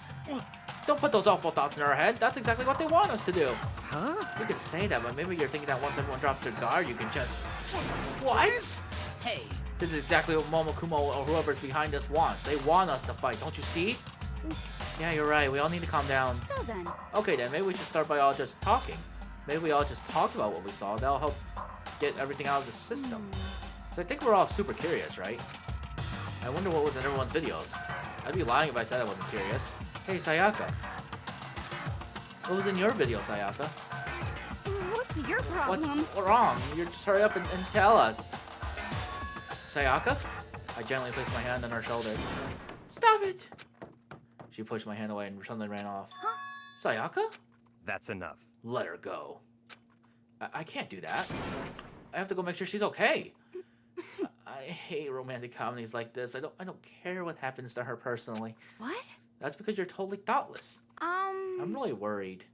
Don't put those awful thoughts in our head. That's exactly what they want us to do. Huh? You could say that, but maybe you're thinking that once everyone drops their guard, you can just... What? Hey. This is exactly what Momokumo or whoever's behind us wants. They want us to fight, don't you see? Yeah, you're right. We all need to calm down. So then, Okay then, maybe we should start by all just talking. Maybe we all just talk about what we saw. That'll help get everything out of the system. So I think we're all super curious, right? I wonder what was in everyone's videos. I'd be lying if I said I wasn't curious. Hey, Sayaka. What was in your video, Sayaka? what's your problem? What's wrong? You just hurry up and tell us. Sayaka? I gently placed my hand on her shoulder. Stop it! She pushed my hand away and suddenly ran off. Huh? Sayaka? That's enough. Let her go. I can't do that. I have to go make sure she's okay. I hate romantic comedies like this. I don't care what happens to her personally. What? That's because you're totally thoughtless. I'm really worried.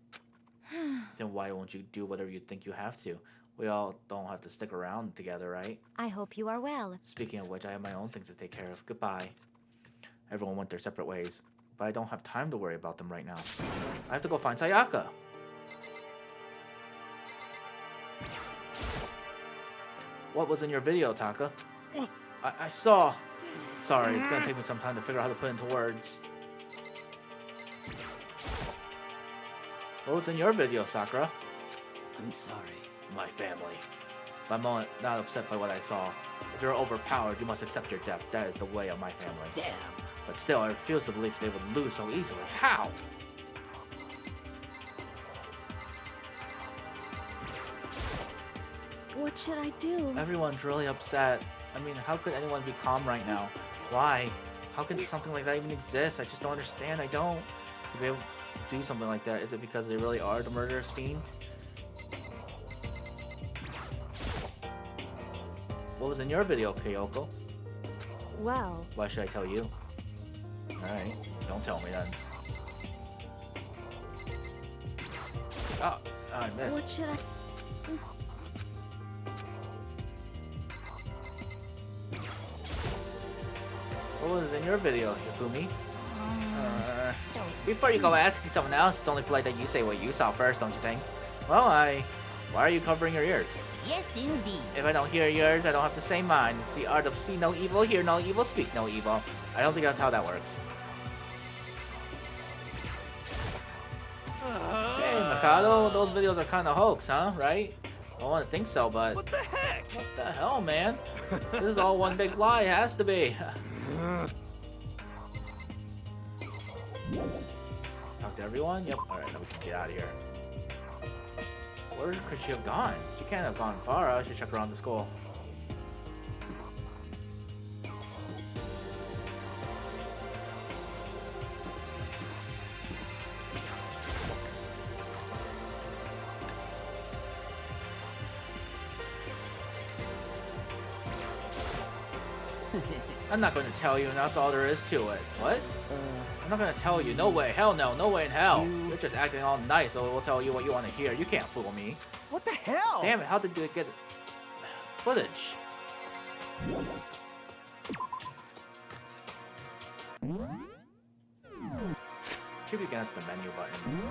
Then why won't you do whatever you think you have to? We all don't have to stick around together, right? I hope you are well. Speaking of which, I have my own things to take care of. Goodbye. Everyone went their separate ways, but I don't have time to worry about them right now. I have to go find Sayaka. What was in your video, Taka? I saw. Sorry, it's gonna take me some time to figure out how to put it into words. What was in your video, Sakura? I'm sorry. My family. I'm not upset by what I saw. If you're overpowered, you must accept your death. That is the way of my family. Damn. But still, I refuse to believe they would lose so easily. How? What should I do? Everyone's really upset. I mean, how could anyone be calm right now? Why? How can something like that even exist? I just don't understand. I don't. To be able to do something like that, is it because they really are the murderous fiend? What was in your video, Kyoko? Well, Why should I tell you? Alright, don't tell me then. Oh, I missed. what should I... was in your video, Hifumi? So Before you go asking someone else, it's only polite that you say what you saw first, don't you think? Well, why are you covering your ears? yes, indeed. If I don't hear yours, I don't have to say mine. It's the art of see no evil, hear no evil, speak no evil. I don't think that's how that works. Hey, Mikado, those videos are kind of hoax, huh? Right? I don't want to think so, but... What the heck? What the hell, man? This is all one big lie, it has to be. Talk to everyone? Yep. Alright, now we can get out of here. Where could she have gone? She can't have gone far. I should check around the school. I'm not going to tell you, and that's all there is to it. What? I'm not going to tell you. No way. Hell no. No way in hell. You're just acting all nice, so we'll tell you what you want to hear. You can't fool me. What the hell? Damn it. How did you get footage? Keep against the menu button.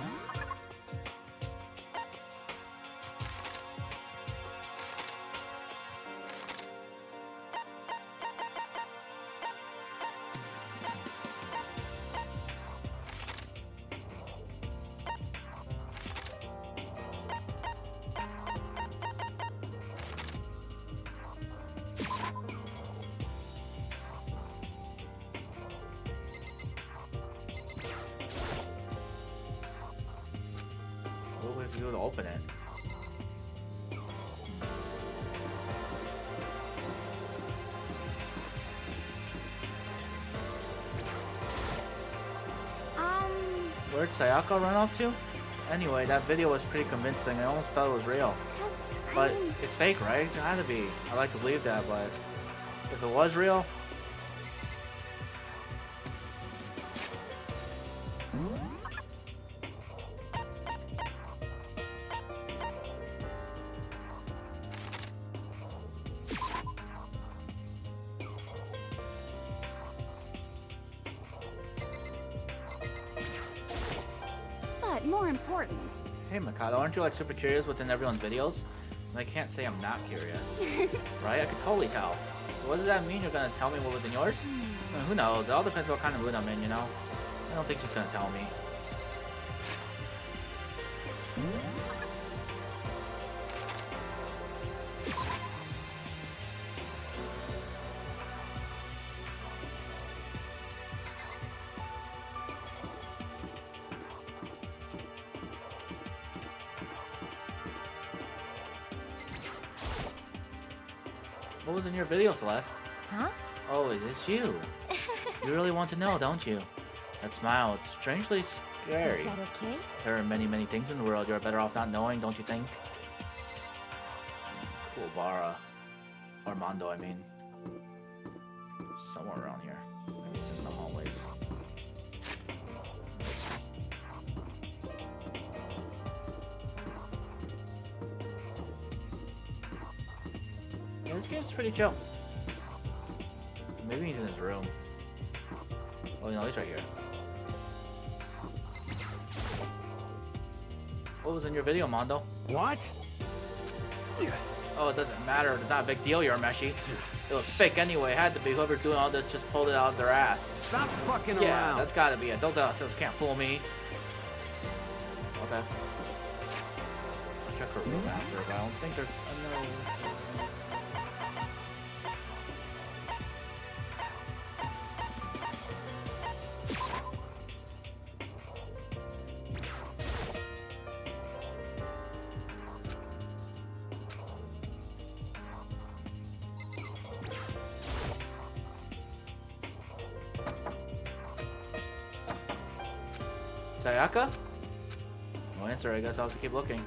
What do we have to do to open it? Where'd Sayaka run off to? Anyway, that video was pretty convincing. I almost thought it was real. But it's fake, right? It had to be. I like to believe that, but if it was real... But more important, Hey Mikado, aren't you like super curious what's in everyone's videos? And I can't say I'm not curious. Right? I could totally tell. So what does that mean? You're gonna tell me what was in yours? Who knows? It all depends what kind of mood I'm in, you know? I don't think she's gonna tell me. What was in your video, Celeste? huh? Oh, it is you. You really want to know, don't you? That smile, it's strangely scary. Is that okay? There are many, many things in the world you're better off not knowing, don't you think? Cool, Bara. Armando, I mean. Somewhere around here. Maybe it's in the hallways. Yeah, this game's pretty chill. Maybe he's in his room. Oh no, he's right here. What was in your video, Mondo? What? Oh, it doesn't matter. It's not a big deal, you're Meshi. It was fake anyway. It had to be. Whoever's doing all this just pulled it out of their ass. Stop fucking Yeah, around. that's gotta be it. Those assholes can't fool me. Okay. I'll check her room after, but I don't think there's another... Sayaka? No answer, I guess I'll have to keep looking.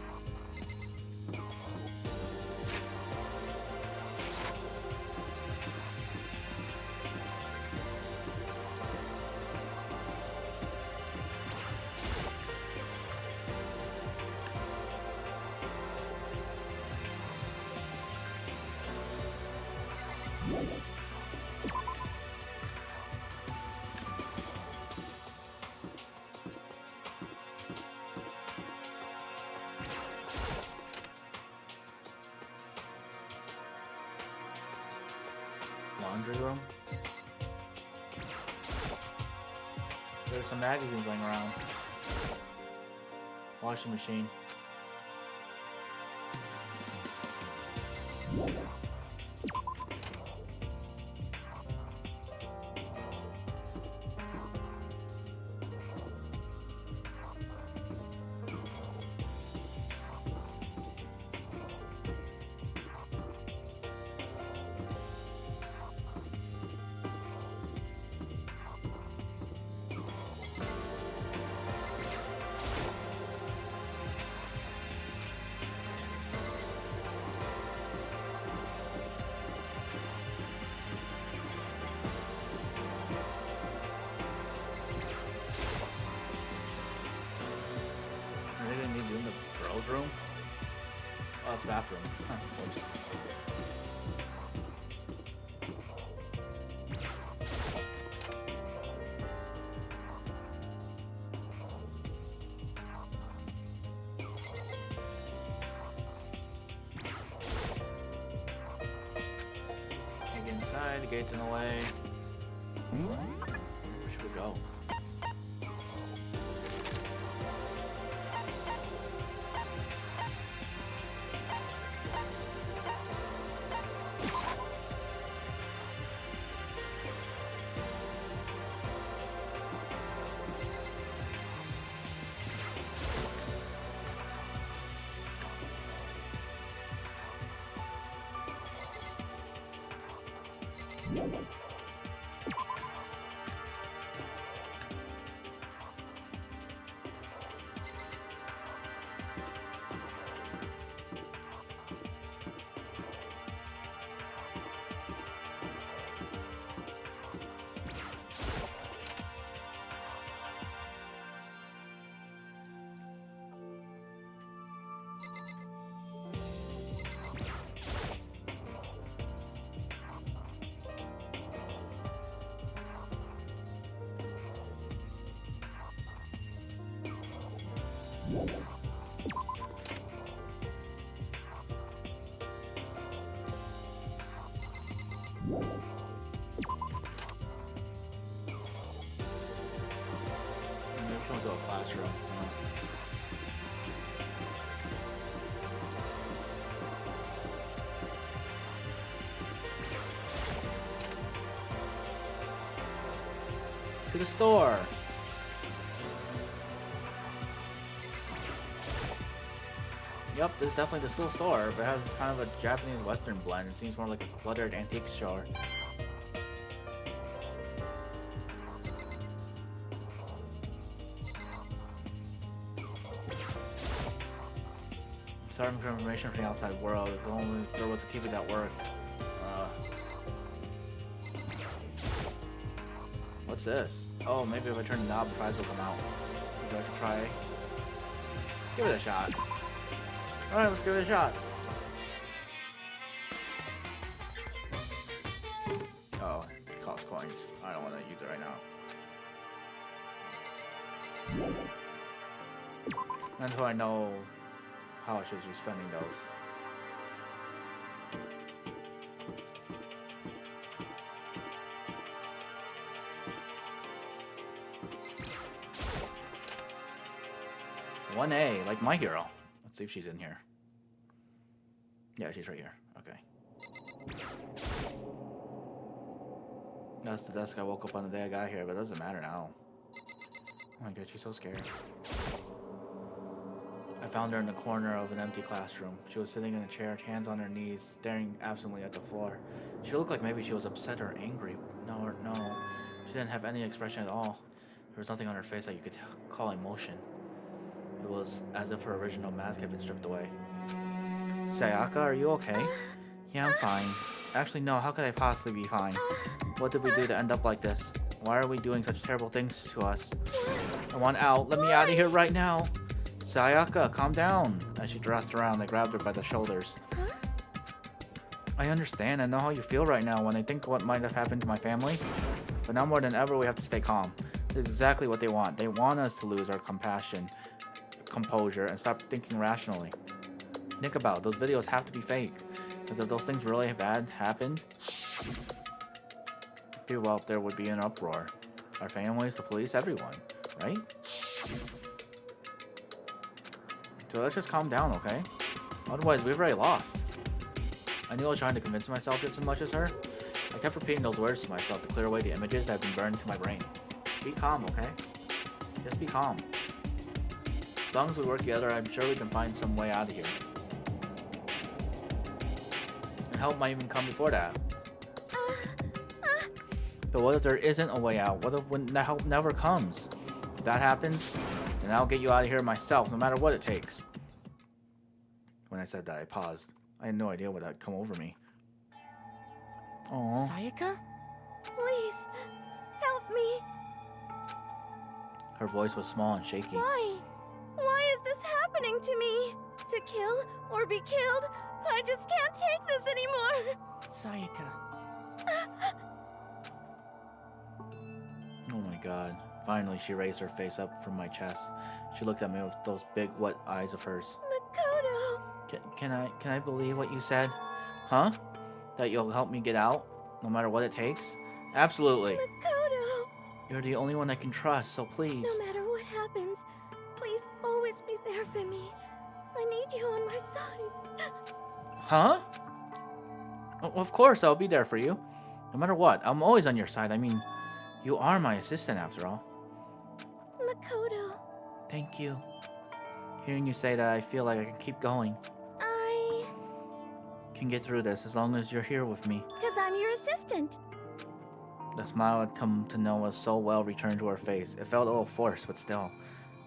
Laundry room. There's some magazines laying around. Washing machine. Room? Oh, it's the bathroom. Huh, whoops. Can't get inside, the gate's in the way. Where should we go? To a classroom. To the store. Yep, this is definitely the school store, but it has kind of a Japanese Western blend. It seems more like a cluttered antique store. Sorry for information from the outside world. If only there was a TV that worked. What's this? Oh, maybe if I turn the knob, the fries will come out. Would you like to try? Give it a shot. Alright, let's give it a shot. Oh, it costs coins. I don't want to use it right now. Until I know how I should be spending those. One A, like my hero. Let's see if she's in here. Yeah, she's right here. Okay. That's the desk I woke up on the day I got here, but it doesn't matter now. Oh my god, she's so scared. I found her in the corner of an empty classroom. She was sitting in a chair, hands on her knees, staring absently at the floor. She looked like maybe she was upset or angry. No, she didn't have any expression at all. There was nothing on her face that you could call emotion. It was as if her original mask had been stripped away. Sayaka, are you okay? Yeah, I'm fine. Actually, no, how could I possibly be fine? What did we do to end up like this? Why are we doing such terrible things to us? I want out. Let me out of here right now. Sayaka, calm down. As she dressed around, I grabbed her by the shoulders. I understand. I know how you feel right now when I think what might have happened to my family. But now more than ever, we have to stay calm. This is exactly what they want. They want us to lose our composure, and stop thinking rationally. Think about it. Those videos have to be fake. Because if those things really bad happened, People out there would be in an uproar. Our families, the police, everyone, right? So let's just calm down, okay? Otherwise, we've already lost. I knew I was trying to convince myself just as much as her. I kept repeating those words to myself to clear away the images that had been burned into my brain. Be calm, okay? Just be calm. As long as we work together, I'm sure we can find some way out of here. And help might even come before that. But what if there isn't a way out? What if when the help never comes? If that happens, then I'll get you out of here myself, no matter what it takes. When I said that, I paused. I had no idea what had come over me. Aww. Sayaka? Please, help me. Her voice was small and shaky. Why? Why is this happening to me? To kill or be killed? I just can't take this anymore. Sayaka. Oh my god. Finally, she raised her face up from my chest. She looked at me with those big, wet eyes of hers. Makoto. Can I believe what you said? Huh? That you'll help me get out, no matter what it takes? Absolutely. Makoto. You're the only one I can trust, so please. No matter what happens, please always be there for me. I need you on my side. Huh? Of course, I'll be there for you. No matter what, I'm always on your side. I mean, you are my assistant after all. Makoto. Thank you. Hearing you say that, I feel like I can keep going. I... Can get through this as long as you're here with me. Because I'm your assistant. The smile I'd come to know was so well returned to her face. It felt a little forced, but still.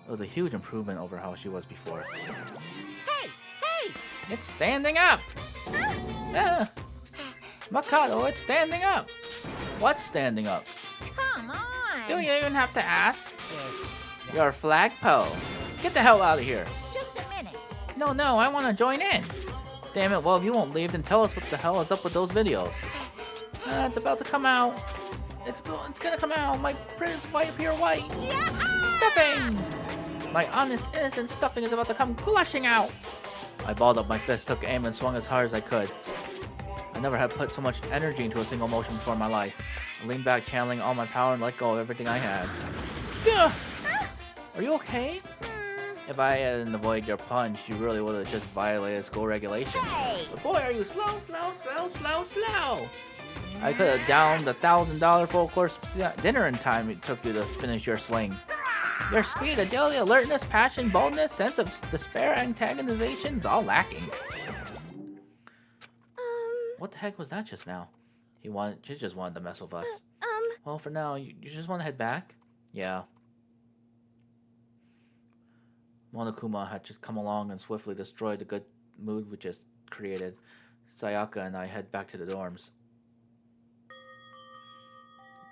It was a huge improvement over how she was before. Hey! Hey! It's standing up! Ah. Makoto, it's standing up! What's standing up? Come on! Do you even have to ask? You're a flagpole. Get the hell out of here. Just a minute. No, I want to join in. Damn it, well, if you won't leave, then tell us what the hell is up with those videos. It's about to come out. It's gonna come out. My pretty white, pure white. Yeah! Stuffing! My honest, innocent stuffing is about to come gushing out. I balled up my fist, took aim, and swung as hard as I could. I never had put so much energy into a single motion before in my life. I leaned back, channeling all my power, and let go of everything I had. Gah! Are you okay? If I hadn't avoided your punch, you really would have just violated school regulations. Hey! But boy, are you slow. I could have downed the $1,000 full course dinner in time it took you to finish your swing. Your speed, agility, alertness, passion, boldness, sense of despair, antagonization is all lacking. What the heck was that just now? She just wanted to mess with us. Well, for now, you just want to head back? Yeah. Monokuma had just come along and swiftly destroyed the good mood we just created. Sayaka and I head back to the dorms.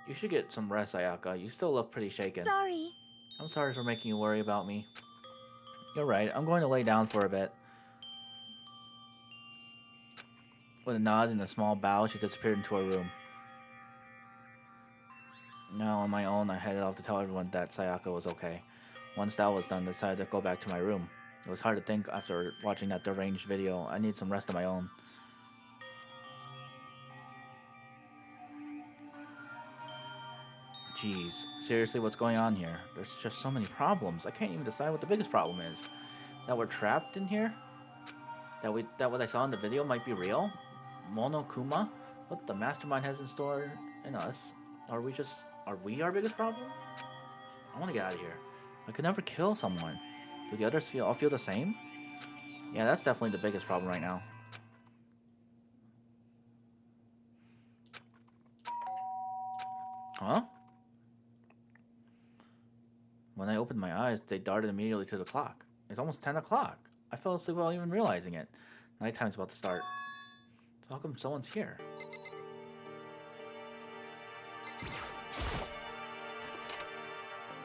You should get some rest, Sayaka. You still look pretty shaken. Sorry. I'm sorry for making you worry about me. You're right. I'm going to lay down for a bit. With a nod and a small bow, she disappeared into her room. Now, on my own, I headed off to tell everyone that Sayaka was okay. Once that was done, I decided to go back to my room. It was hard to think after watching that deranged video. I need some rest of my own. Jeez, seriously, what's going on here? There's just so many problems. I can't even decide what the biggest problem is. That we're trapped in here? That what I saw in the video might be real? Monokuma? What the mastermind has in store in us? Are we our biggest problem? I want to get out of here. I could never kill someone. Do the others all feel the same? Yeah, that's definitely the biggest problem right now. Huh? When I opened my eyes, they darted immediately to the clock. It's almost 10 o'clock. I fell asleep without even realizing it. Nighttime's about to start. So how come someone's here?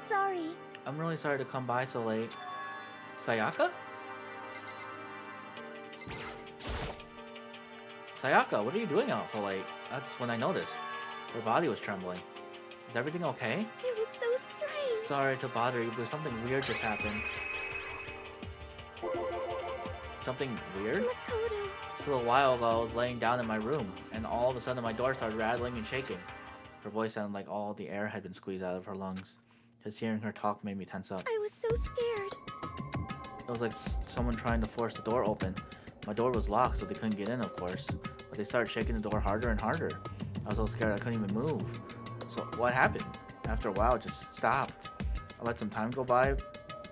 Sorry. I'm really sorry to come by so late. Sayaka? Sayaka, what are you doing out so late? That's when I noticed. Her body was trembling. Is everything okay? It was so strange. Sorry to bother you, but something weird just happened. Something weird? Makoto. Just a little while ago, I was laying down in my room, and all of a sudden my door started rattling and shaking. Her voice sounded like all the air had been squeezed out of her lungs. Just hearing her talk made me tense up. I was so scared. It was like someone trying to force the door open. My door was locked, so they couldn't get in, of course. But they started shaking the door harder and harder. I was so scared I couldn't even move. So what happened? After a while, it just stopped. I let some time go by.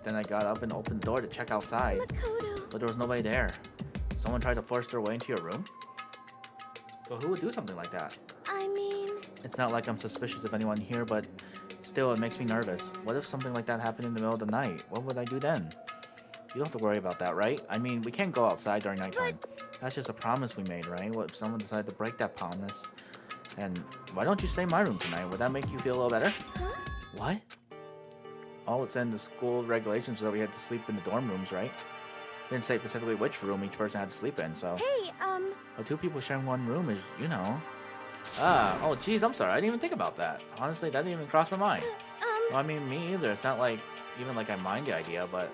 Then I got up and opened the door to check outside. Makoto. But there was nobody there. Someone tried to force their way into your room? But who would do something like that? I mean... It's not like I'm suspicious of anyone here, but still, it makes me nervous. What if something like that happened in the middle of the night? What would I do then? You don't have to worry about that, right? I mean, we can't go outside during nighttime. That's just a promise we made, right? What if someone decided to break that promise? And why don't you stay in my room tonight? Would that make you feel a little better? Huh? What? All it said in the school regulations was that we had to sleep in the dorm rooms, right? Didn't say specifically which room each person had to sleep in, so... Hey, Well, two people sharing one room is, you know... Oh, geez, I'm sorry. I didn't even think about that. Honestly, that didn't even cross my mind. Well, I mean, me either. It's not like, even like I mind the idea, but...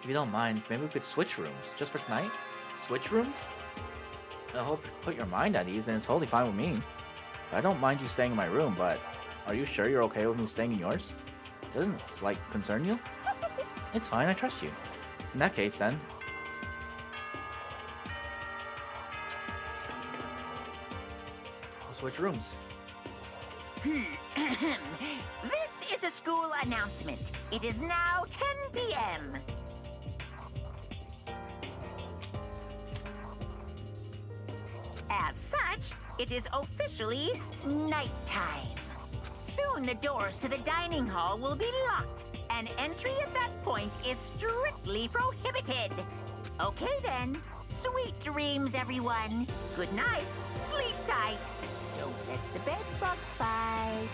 If you don't mind, maybe we could switch rooms, just for tonight? Switch rooms? I hope you put your mind at ease, and it's totally fine with me. I don't mind you staying in my room, but... Are you sure you're okay with me staying in yours? Doesn't it, like, concern you? It's fine, I trust you. In that case, then... We'll switch rooms. This is a school announcement. It is now 10 p.m. As such, it is officially nighttime. Soon the doors to the dining hall will be locked, and entry at that point is strictly prohibited. Okay then. Sweet dreams, everyone. Good night. Sleep tight. Don't let the bed bug bite.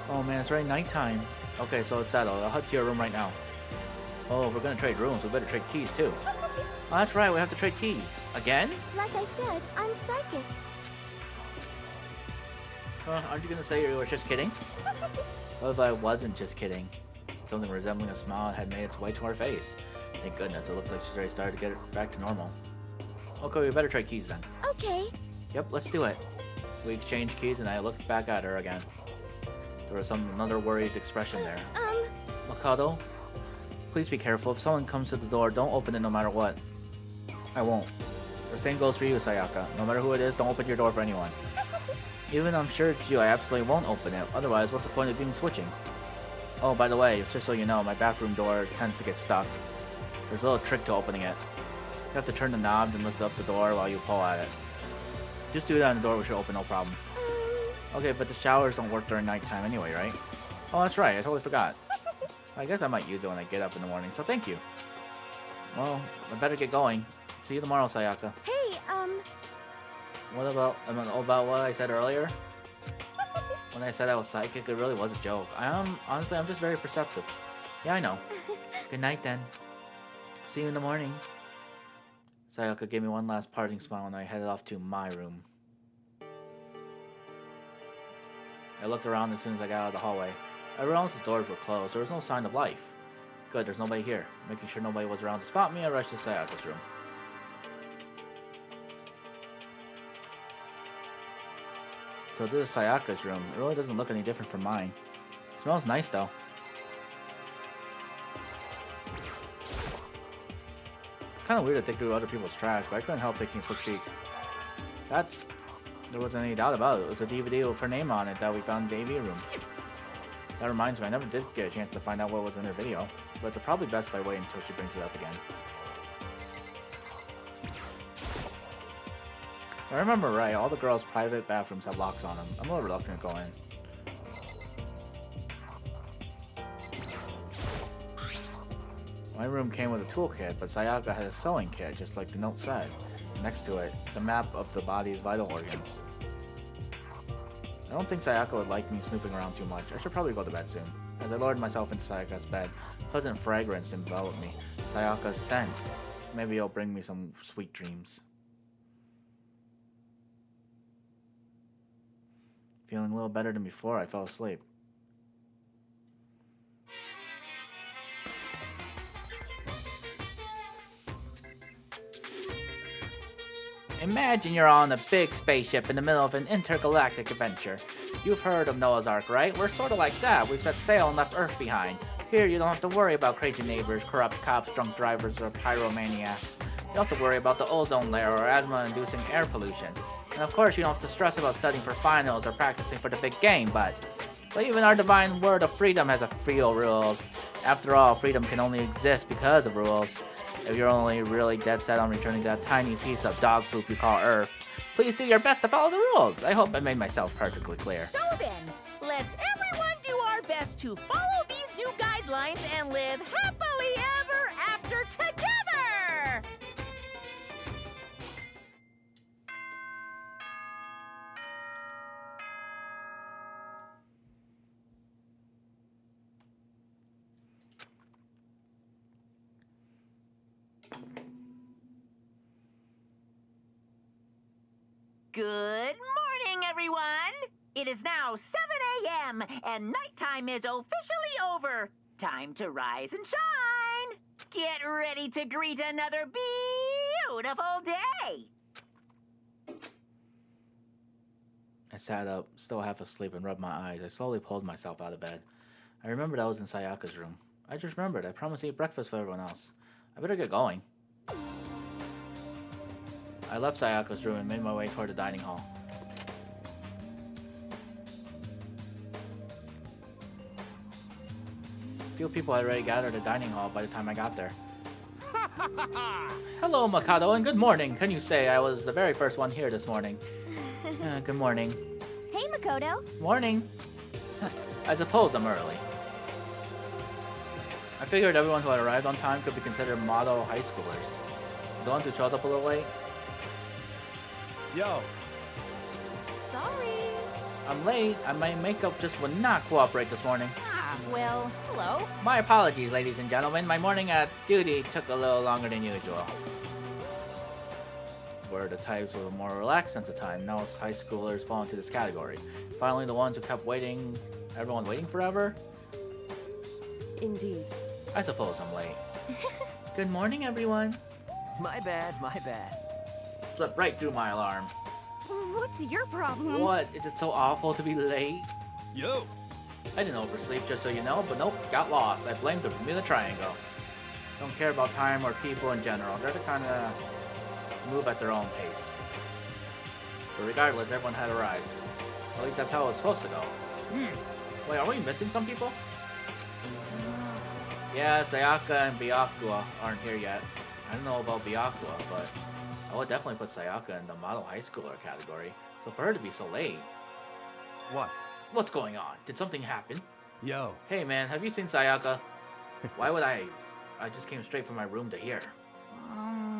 Oh man, it's already nighttime. Okay, so it's settled. I'll head to your room right now. Oh, if we're gonna trade rooms, we better trade keys too. Oh, that's right, we have to trade keys. Again? like I said, I'm psychic. Aren't you gonna say you were just kidding? What if I wasn't just kidding? Something resembling a smile had made its way to her face. Thank goodness, it looks like she's already started to get it back to normal. Okay, we better trade keys then. Okay. Yep, let's do it. We exchanged keys and I looked back at her again. There was another worried expression there. Makoto, please be careful. If someone comes to the door, don't open it no matter what. I won't. The same goes for you, Sayaka. No matter who it is, don't open your door for anyone. Even I'm sure it's you, I absolutely won't open it. Otherwise, what's the point of even switching? Oh, by the way, just so you know, my bathroom door tends to get stuck. There's a little trick to opening it. You have to turn the knob and lift up the door while you pull at it. Just do that and the door should open, no problem. Okay, but the showers don't work during nighttime anyway, right? Oh, that's right, I totally forgot. I guess I might use it when I get up in the morning, so thank you. Well, I better get going. See you tomorrow, Sayaka. Hey, What about what I said earlier? When I said I was psychic, it really was a joke. Honestly, I'm just very perceptive. Yeah, I know. Good night, then. See you in the morning. Sayaka gave me one last parting smile and I headed off to my room. I looked around as soon as I got out of the hallway. Everyone else's doors were closed. There was no sign of life. Good, there's nobody here. Making sure nobody was around to spot me, I rushed to Sayaka's room. So this is Sayaka's room. It really doesn't look any different from mine. It smells nice though. Kind of weird to dig through other people's trash, but I couldn't help taking a quick peek. There wasn't any doubt about it. It was a DVD with her name on it that we found in the AV room. That reminds me, I never did get a chance to find out what was in her video, but it's probably best if I wait until she brings it up again. If I remember right, all the girls' private bathrooms have locks on them. I'm a little reluctant to go in. My room came with a toolkit, but Sayaka had a sewing kit, just like the note said. Next to it, the map of the body's vital organs. I don't think Sayaka would like me snooping around too much. I should probably go to bed soon. As I lowered myself into Sayaka's bed, pleasant fragrance enveloped me. Sayaka's scent. Maybe it'll bring me some sweet dreams. Feeling a little better than before, I fell asleep. Imagine you're on a big spaceship in the middle of an intergalactic adventure. You've heard of Noah's Ark, right? We're sort of like that. We've set sail and left Earth behind. Here, you don't have to worry about crazy neighbors, corrupt cops, drunk drivers, or pyromaniacs. You don't have to worry about the ozone layer or asthma-inducing air pollution. And of course, you don't have to stress about studying for finals or practicing for the big game, but even our divine word of freedom has a few rules. After all, freedom can only exist because of rules. If you're only really dead set on returning that tiny piece of dog poop you call Earth, please do your best to follow the rules. I hope I made myself perfectly clear. So then, let's everyone do our best to follow these new guidelines and live happily ever after together! Good morning, everyone! It is now 7 a.m., and nighttime is officially over. Time to rise and shine! Get ready to greet another beautiful day! I sat up, still half asleep, and rubbed my eyes. I slowly pulled myself out of bed. I remembered I was in Sayaka's room. I just remembered. I promised to eat breakfast for everyone else. I better get going. I left Sayaka's room and made my way toward the dining hall. Few people had already gathered at the dining hall by the time I got there. Hello, Mikado, and good morning. Can you say I was the very first one here this morning? Good morning. Hey, Makoto. Morning. I suppose I'm early. I figured everyone who had arrived on time could be considered model high schoolers. The ones who showed up a little late? Yo, Sorry. I'm late, and my makeup just would not cooperate this morning. Well, hello. My apologies, ladies and gentlemen. My morning at duty took a little longer than usual. We're the types with a more relaxed sense of time. Most high schoolers fall into this category. Finally, the ones who kept waiting, everyone waiting forever? Indeed. I suppose I'm late. Good morning, everyone. My bad, my bad. Slipped right through my alarm. What's your problem? What? Is it so awful to be late? Yo! I didn't oversleep, just so you know, but nope, got lost. I blamed the Bermuda Triangle. Don't care about time or people in general. They're the kind of move at their own pace. But regardless, everyone had arrived. At least that's how it was supposed to go. Wait, are we missing some people? Yeah, Sayaka and Byakuya aren't here yet. I don't know about Byakuya, but I would definitely put Sayaka in the model high schooler category. So for her to be so late... what? What's going on? Did something happen? Yo, Hey man, have you seen Sayaka? Why would I just came straight from my room to here.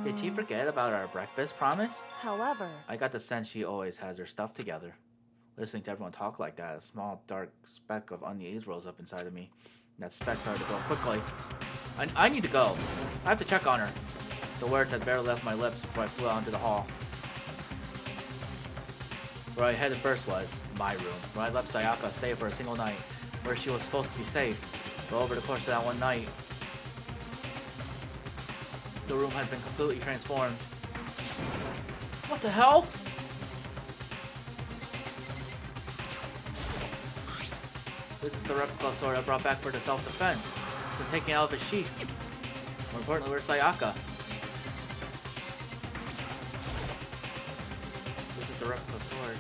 Did she forget about our breakfast promise? However, I got the sense she always has her stuff together. Listening to everyone talk like that, a small dark speck of unease rose up inside of me. And that speck started to grow quickly. I need to go. I have to check on her. The words had barely left my lips before I flew out into the hall. Where I headed first was my room, where I left Sayaka to stay for a single night, where she was supposed to be safe. But over the course of that one night, the room had been completely transformed. What the hell? This is the replica sword I brought back for the self-defense. It's been taken out of its sheath. More importantly, where's Sayaka? This is the replica sword.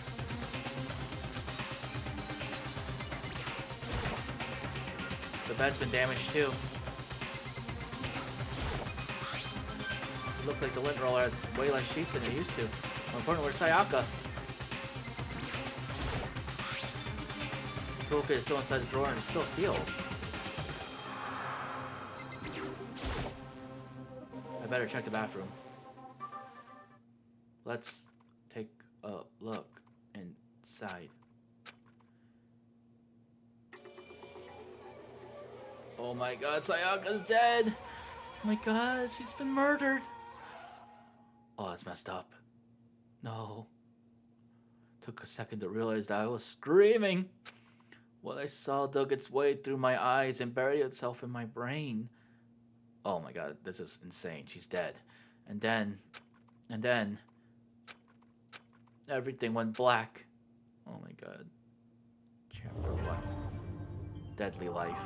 The bed's been damaged too. It looks like the lint roller has way less sheets than it used to. More importantly, where's Sayaka? The toolkit is still inside the drawer and it's still sealed. I better check the bathroom. Let's take a look inside. Oh my god, Sayaka's dead! Oh my god, she's been murdered! Oh, that's messed up. No. Took a second to realize that I was screaming. What I saw dug its way through my eyes and buried itself in my brain. Oh my god, this is insane. She's dead. And then... Everything went black. Oh my god. Chapter 1. Deadly Life.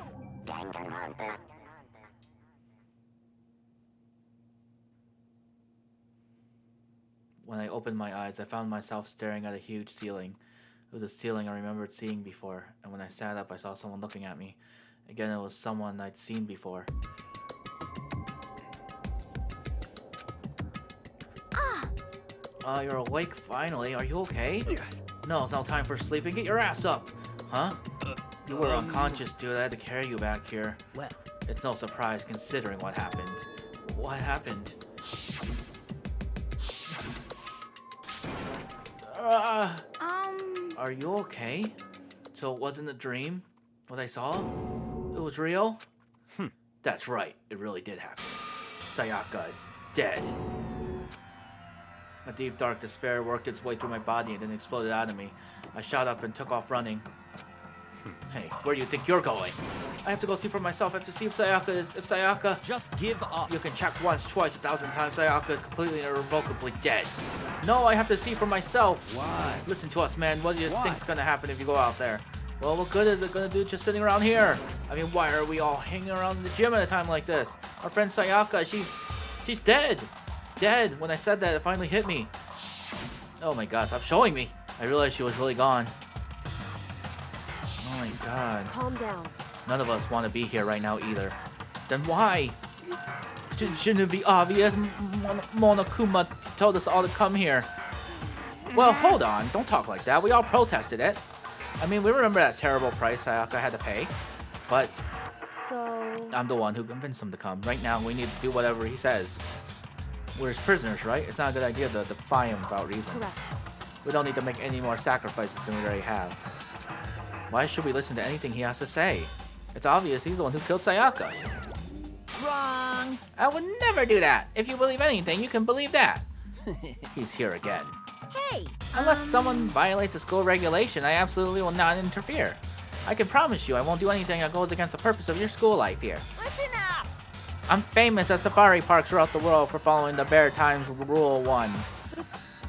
When I opened my eyes, I found myself staring at a huge ceiling. It was a ceiling I remembered seeing before, and when I sat up, I saw someone looking at me. Again, it was someone I'd seen before. You're awake finally. Are you okay? No, it's no time for sleeping. Get your ass up. Huh? You were unconscious, dude. I had to carry you back here. Well, It's no surprise considering what happened. What happened? Are you okay? So it wasn't a dream? What I saw? It was real? That's right. It really did happen. Sayaka is dead. A deep, dark despair worked its way through my body and then exploded out of me. I shot up and took off running. Hey, where do you think you're going? I have to go see for myself. I have to see if Sayaka... Just give up. You can check once, twice, 1,000 times. Sayaka is completely and irrevocably dead. No, I have to see for myself. Why? Listen to us, man. What do you What? think's gonna happen if you go out there? Well, what good is it gonna do just sitting around here? I mean, why are we all hanging around the gym at a time like this? Our friend Sayaka, she's dead. Dead. When I said that, it finally hit me. Oh my god, stop showing me. I realized she was really gone. Oh my god. Calm down. None of us want to be here right now either. Then why? Shouldn't it be obvious? Monokuma told us all to come here. Well, hold on. Don't talk like that. We all protested it. I mean, we remember that terrible price Sayaka had to pay. But So... I'm the one who convinced him to come. Right now, we need to do whatever he says. We're his prisoners, right? It's not a good idea to defy him without reason. Correct. We don't need to make any more sacrifices than we already have. Why should we listen to anything he has to say? It's obvious he's the one who killed Sayaka. wrong. I would never do that. If you believe anything, you can believe that. He's here again. Hey, Unless someone violates a school regulation, I absolutely will not interfere. I can promise you I won't do anything that goes against the purpose of your school life here. listen up. I'm famous at safari parks throughout the world for following the Bear Times Rule 1.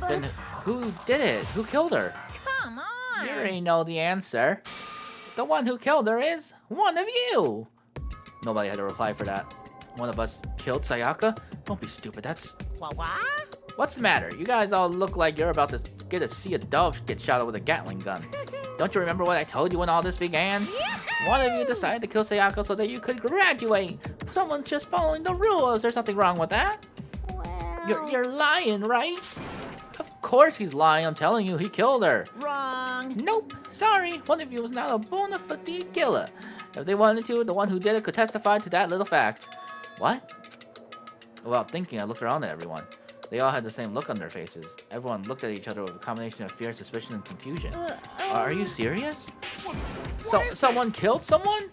Then who did it? Who killed her? Come on. You already know the answer. The one who killed her is one of you. Nobody had a reply for that. One of us killed Sayaka? Don't be stupid, that's... What? What's the matter? You guys all look like you're about to get to see a dove get shot at with a Gatling gun. Don't you remember what I told you when all this began? One of you decided to kill Sayaka so that you could graduate. Someone's just following the rules. There's nothing wrong with that. Well, You're lying, right? Of course he's lying. I'm telling you, he killed her. wrong. Nope. Sorry. One of you is not a bona fide killer. If they wanted to, the one who did it could testify to that little fact. What? Without thinking, I looked around at everyone. They all had the same look on their faces. Everyone looked at each other with a combination of fear, suspicion, and confusion. Are you serious? Someone killed someone?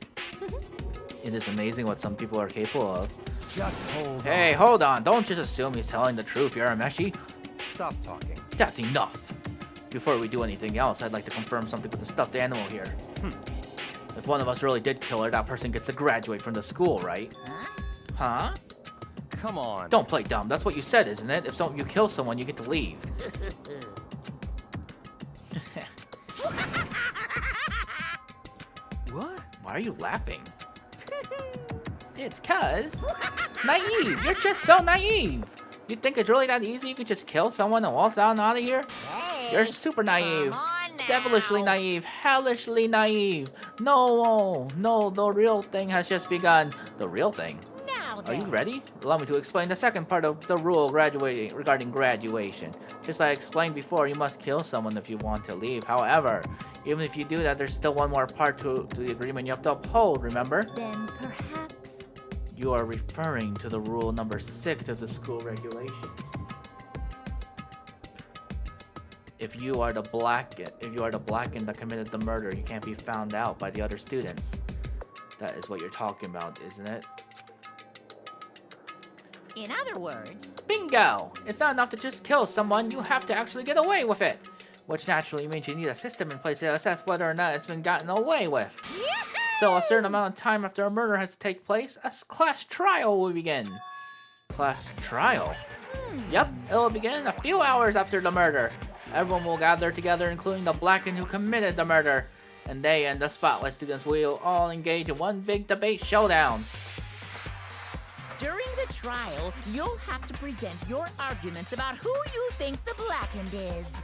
It is amazing what some people are capable of. Just hold Hey, on. hold on. Don't just assume he's telling the truth, Yarameshi. Stop talking. That's enough. Before we do anything else, I'd like to confirm something with the stuffed animal here. If one of us really did kill her, that person gets to graduate from the school, right? Huh? Come on. Don't play dumb. That's what you said, isn't it? If you kill someone, you get to leave. What? Why are you laughing? It's 'cause... naive! You're just so naive! You think it's really that easy? You could just kill someone and waltz out of here? Hey, You're super naive. come on now. Devilishly naive. Hellishly naive. No, the real thing has just begun. The real thing? Now Are you then. ready? Allow me to explain the second part of the rule regarding graduation. Just like I explained before, you must kill someone if you want to leave. However, even if you do that, there's still one more part to the agreement you have to uphold, remember? Then perhaps... You are referring to the rule number 6 of the school regulations. If you are the blackened that committed the murder, you can't be found out by the other students. That is what you're talking about, isn't it? In other words, Bingo! It's not enough to just kill someone, you have to actually get away with it. Which naturally means you need a system in place to assess whether or not it's been gotten away with. So a certain amount of time after a murder has to take place, a class trial will begin. Class trial? Yep, it will begin a few hours after the murder. Everyone will gather together, including the blackened who committed the murder. And they and the spotless students will all engage in one big debate showdown. During the trial, you'll have to present your arguments about who you think the blackened is.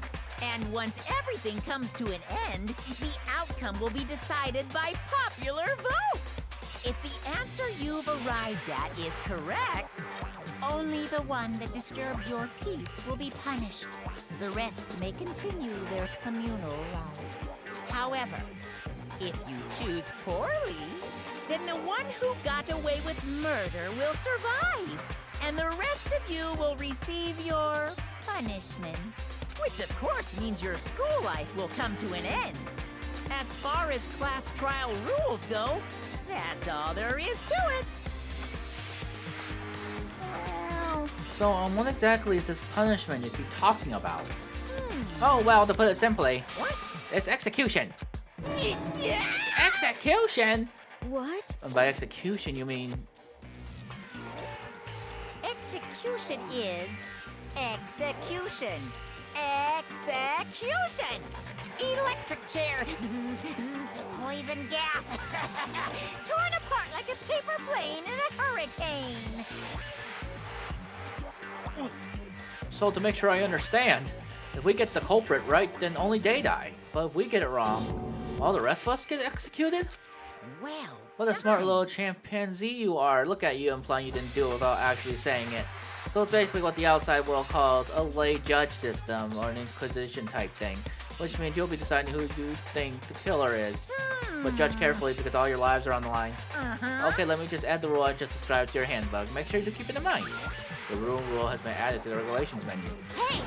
And once everything comes to an end, the outcome will be decided by popular vote. If the answer you've arrived at is correct, only the one that disturbed your peace will be punished. The rest may continue their communal life. However, if you choose poorly, then the one who got away with murder will survive, and the rest of you will receive your punishment. Which of course means your school life will come to an end. As far as class trial rules go, that's all there is to it. Well, So, what exactly is this punishment you keep talking about? Oh, well, to put it simply, What? it's execution. Execution? What? And by execution, you mean... Execution is execution. Execution! Electric chair. Poison gas. Torn apart like a paper plane in a hurricane. So, to make sure I understand, if we get the culprit right, then only they die. But if we get it wrong, all the rest of us get executed? Well, What a smart done. little chimpanzee you are. Look at you implying you didn't do it without actually saying it. So it's basically what the outside world calls a lay judge system, or an inquisition type thing. Which means you'll be deciding who you think the killer is. But judge carefully because all your lives are on the line. Okay, let me just add the rule I just described to your handbook. Make sure to keep it in mind. The rule has been added to the regulations menu. Hey!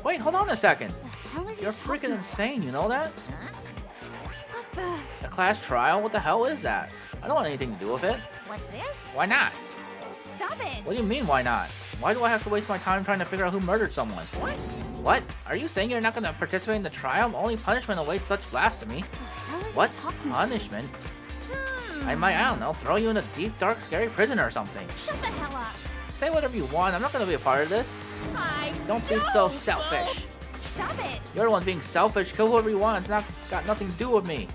Wait, hold on a second. how are you You're talking freaking insane, you know that? Huh? What the? A class trial? What the hell is that? I don't want anything to do with it. What's this? Why not? Stop it! What do you mean, why not? Why do I have to waste my time trying to figure out who murdered someone? What? What? Are you saying you're not going to participate in the trial? Only punishment awaits such blasphemy. How are you What? talking about? Punishment? I don't know, throw you in a deep, dark, scary prison or something. Shut the hell up! Say whatever you want, I'm not going to be a part of this. I Don't be so selfish. Stop it! You're the one being selfish, kill whoever you want, it's got nothing to do with me.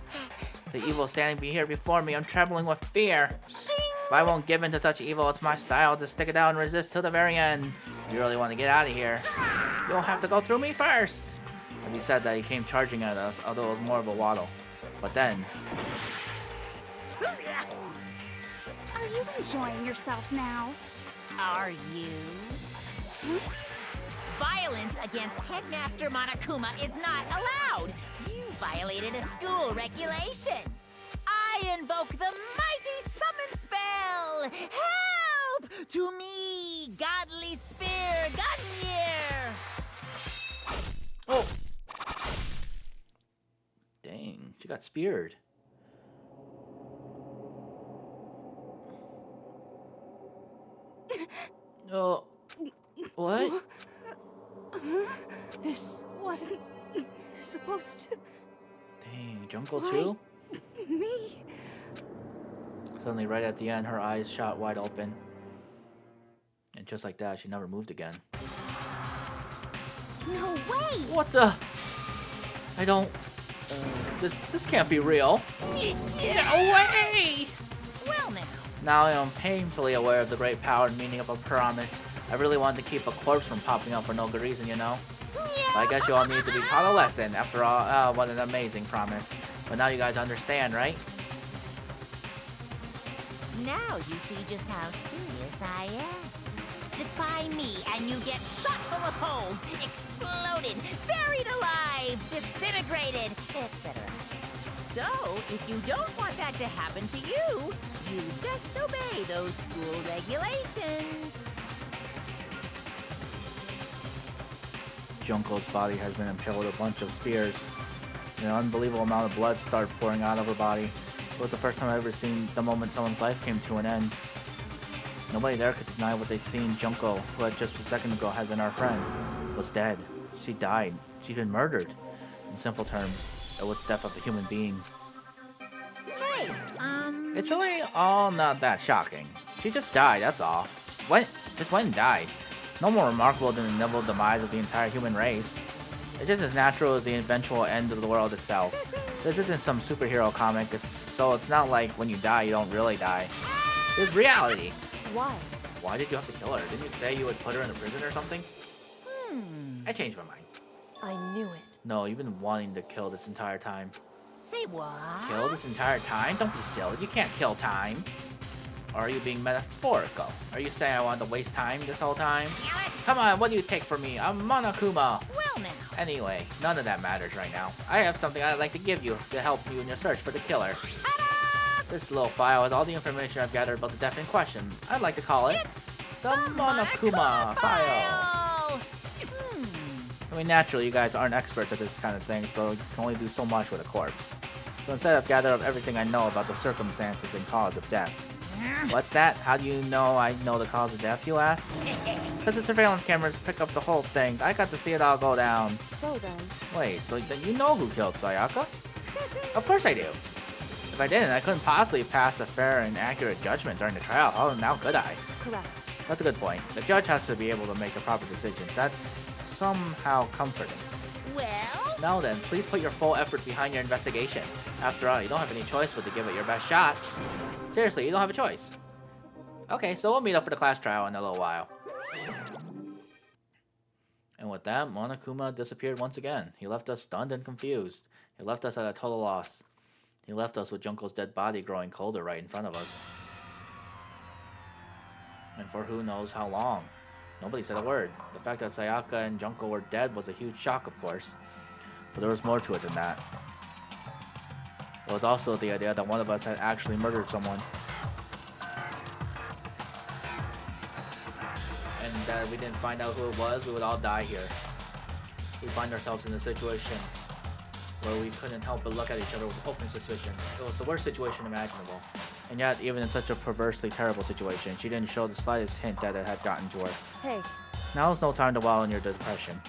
The evil standing here before me, I'm trembling with fear. If I won't give in to such evil, it's my style to stick it out and resist till the very end. If you really want to get out of here, you'll have to go through me first. As he said that, he came charging at us, although it was more of a waddle. But then, Are you enjoying yourself now? Are you? Violence against Headmaster Monokuma is not allowed. You violated a school regulation. I invoke the mighty summon spell. Help to me, godly spear, Gunyear. oh! Dang, she got speared. Oh, what? This wasn't supposed to Dang, Jungle too? me. Suddenly, right at the end, her eyes shot wide open. And just like that, she never moved again. No way! What the? I don't... this can't be real. No way! Well now. Now I am painfully aware of the great power and meaning of a promise. I really wanted to keep a corpse from popping up for no good reason, you know? But I guess you all need to be taught a lesson. After all, what an amazing promise. But now you guys understand, right? Now you see just how serious I am. Defy me and you get shot full of holes, exploded, buried alive, disintegrated, etc. So, if you don't want that to happen to you, you best obey those school regulations. Junko's body has been impaled with a bunch of spears. An unbelievable amount of blood started pouring out of her body. It was the first time I've ever seen the moment someone's life came to an end. Nobody there could deny what they'd seen. Junko, who had just a second ago had been our friend, was dead. She died. She'd been murdered. In simple terms, it was the death of a human being. Hey, It's really all not that shocking. She just died, that's all. Just went and died. No more remarkable than the inevitable demise of the entire human race. It's just as natural as the eventual end of the world itself. This isn't some superhero comic, so it's not like when you die, you don't really die. It's reality. Why? Why did you have to kill her? Didn't you say you would put her in a prison or something? I changed my mind. I knew it. No, you've been wanting to kill this entire time. Say what? Kill this entire time? Don't be silly. You can't kill time. Or are you being metaphorical? Are you saying I wanted to waste time this whole time? Come on, what do you take from me? I'm Monokuma. Well now. Anyway, none of that matters right now. I have something I'd like to give you to help you in your search for the killer. This little file has all the information I've gathered about the death in question. I'd like to call it the Monokuma file. I mean, naturally, you guys aren't experts at this kind of thing, so you can only do so much with a corpse. So instead, I've gathered up everything I know about the circumstances and cause of death. What's that? How do you know I know the cause of death, you ask? Because the surveillance cameras pick up the whole thing. I got to see it all go down. So then. Wait, so then you know who killed Sayaka? Of course I do. If I didn't, I couldn't possibly pass a fair and accurate judgment during the trial. Oh, now could I? Correct. That's a good point. The judge has to be able to make the proper decisions. That's somehow comforting. Well? Now then, please put your full effort behind your investigation. After all, you don't have any choice but to give it your best shot. Seriously, you don't have a choice. Okay, so we'll meet up for the class trial in a little while. And with that, Monokuma disappeared once again. He left us stunned and confused. He left us at a total loss. He left us with Junko's dead body growing colder right in front of us. And for who knows how long. Nobody said a word. The fact that Sayaka and Junko were dead was a huge shock, of course. But there was more to it than that. There was also the idea that one of us had actually murdered someone. And that if we didn't find out who it was, we would all die here. We find ourselves in a situation where we couldn't help but look at each other with open suspicion. It was the worst situation imaginable. And yet, even in such a perversely terrible situation, she didn't show the slightest hint that it had gotten to her. Hey. Now is no time to wallow in your depression.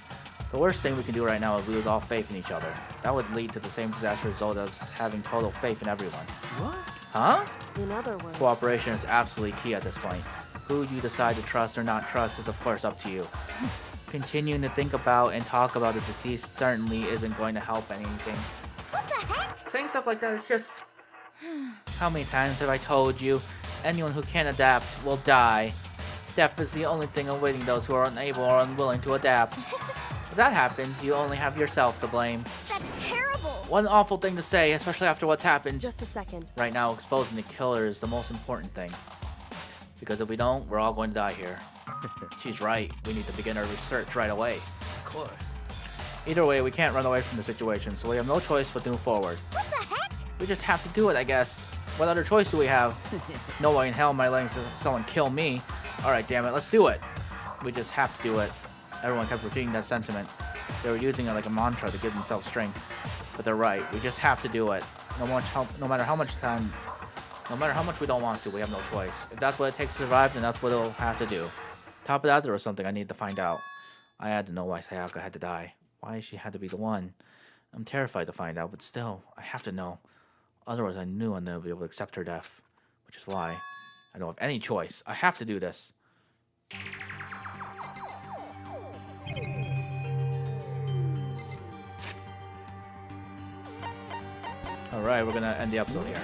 The worst thing we can do right now is lose all faith in each other. That would lead to the same disastrous result as having total faith in everyone. What? Huh? In other words. Cooperation is absolutely key at this point. Who you decide to trust or not trust is of course up to you. Continuing to think about and talk about the deceased certainly isn't going to help anything. What the heck? Saying stuff like that is just... How many times have I told you? Anyone who can't adapt will die. Death is the only thing awaiting those who are unable or unwilling to adapt. If that happens, you only have yourself to blame. That's terrible! One awful thing to say, especially after what's happened. Just a second. Right now, exposing the killer is the most important thing. Because if we don't, we're all going to die here. She's right. We need to begin our research right away. Of course. Either way, we can't run away from the situation, so we have no choice but to move forward. What the heck? We just have to do it, I guess. What other choice do we have? No way in hell am I letting someone kill me. Alright, damn it, let's do it. We just have to do it. Everyone kept repeating that sentiment. They were using it like a mantra to give themselves strength. But they're right, we just have to do it. No matter how much we don't want to, we have no choice. If that's what it takes to survive, then that's what it'll have to do. Top of that, there was something I needed to find out. I had to know why Sayaka had to die. Why she had to be the one. I'm terrified to find out, but still, I have to know. Otherwise, I knew I'd never be able to accept her death. Which is why I don't have any choice. I have to do this. Alright, we're gonna end the episode here.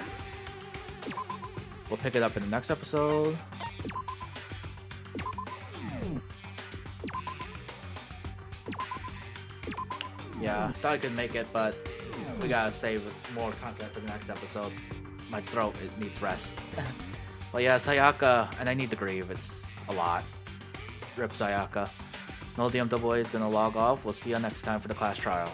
We'll pick it up in the next episode. Yeah, thought I could make it, but we gotta save more content for the next episode. My throat, it needs rest. But yeah, Sayaka, and I need to grieve, it's a lot. Rip Sayaka. No DMAA is gonna log off. We'll see you next time for the class trial.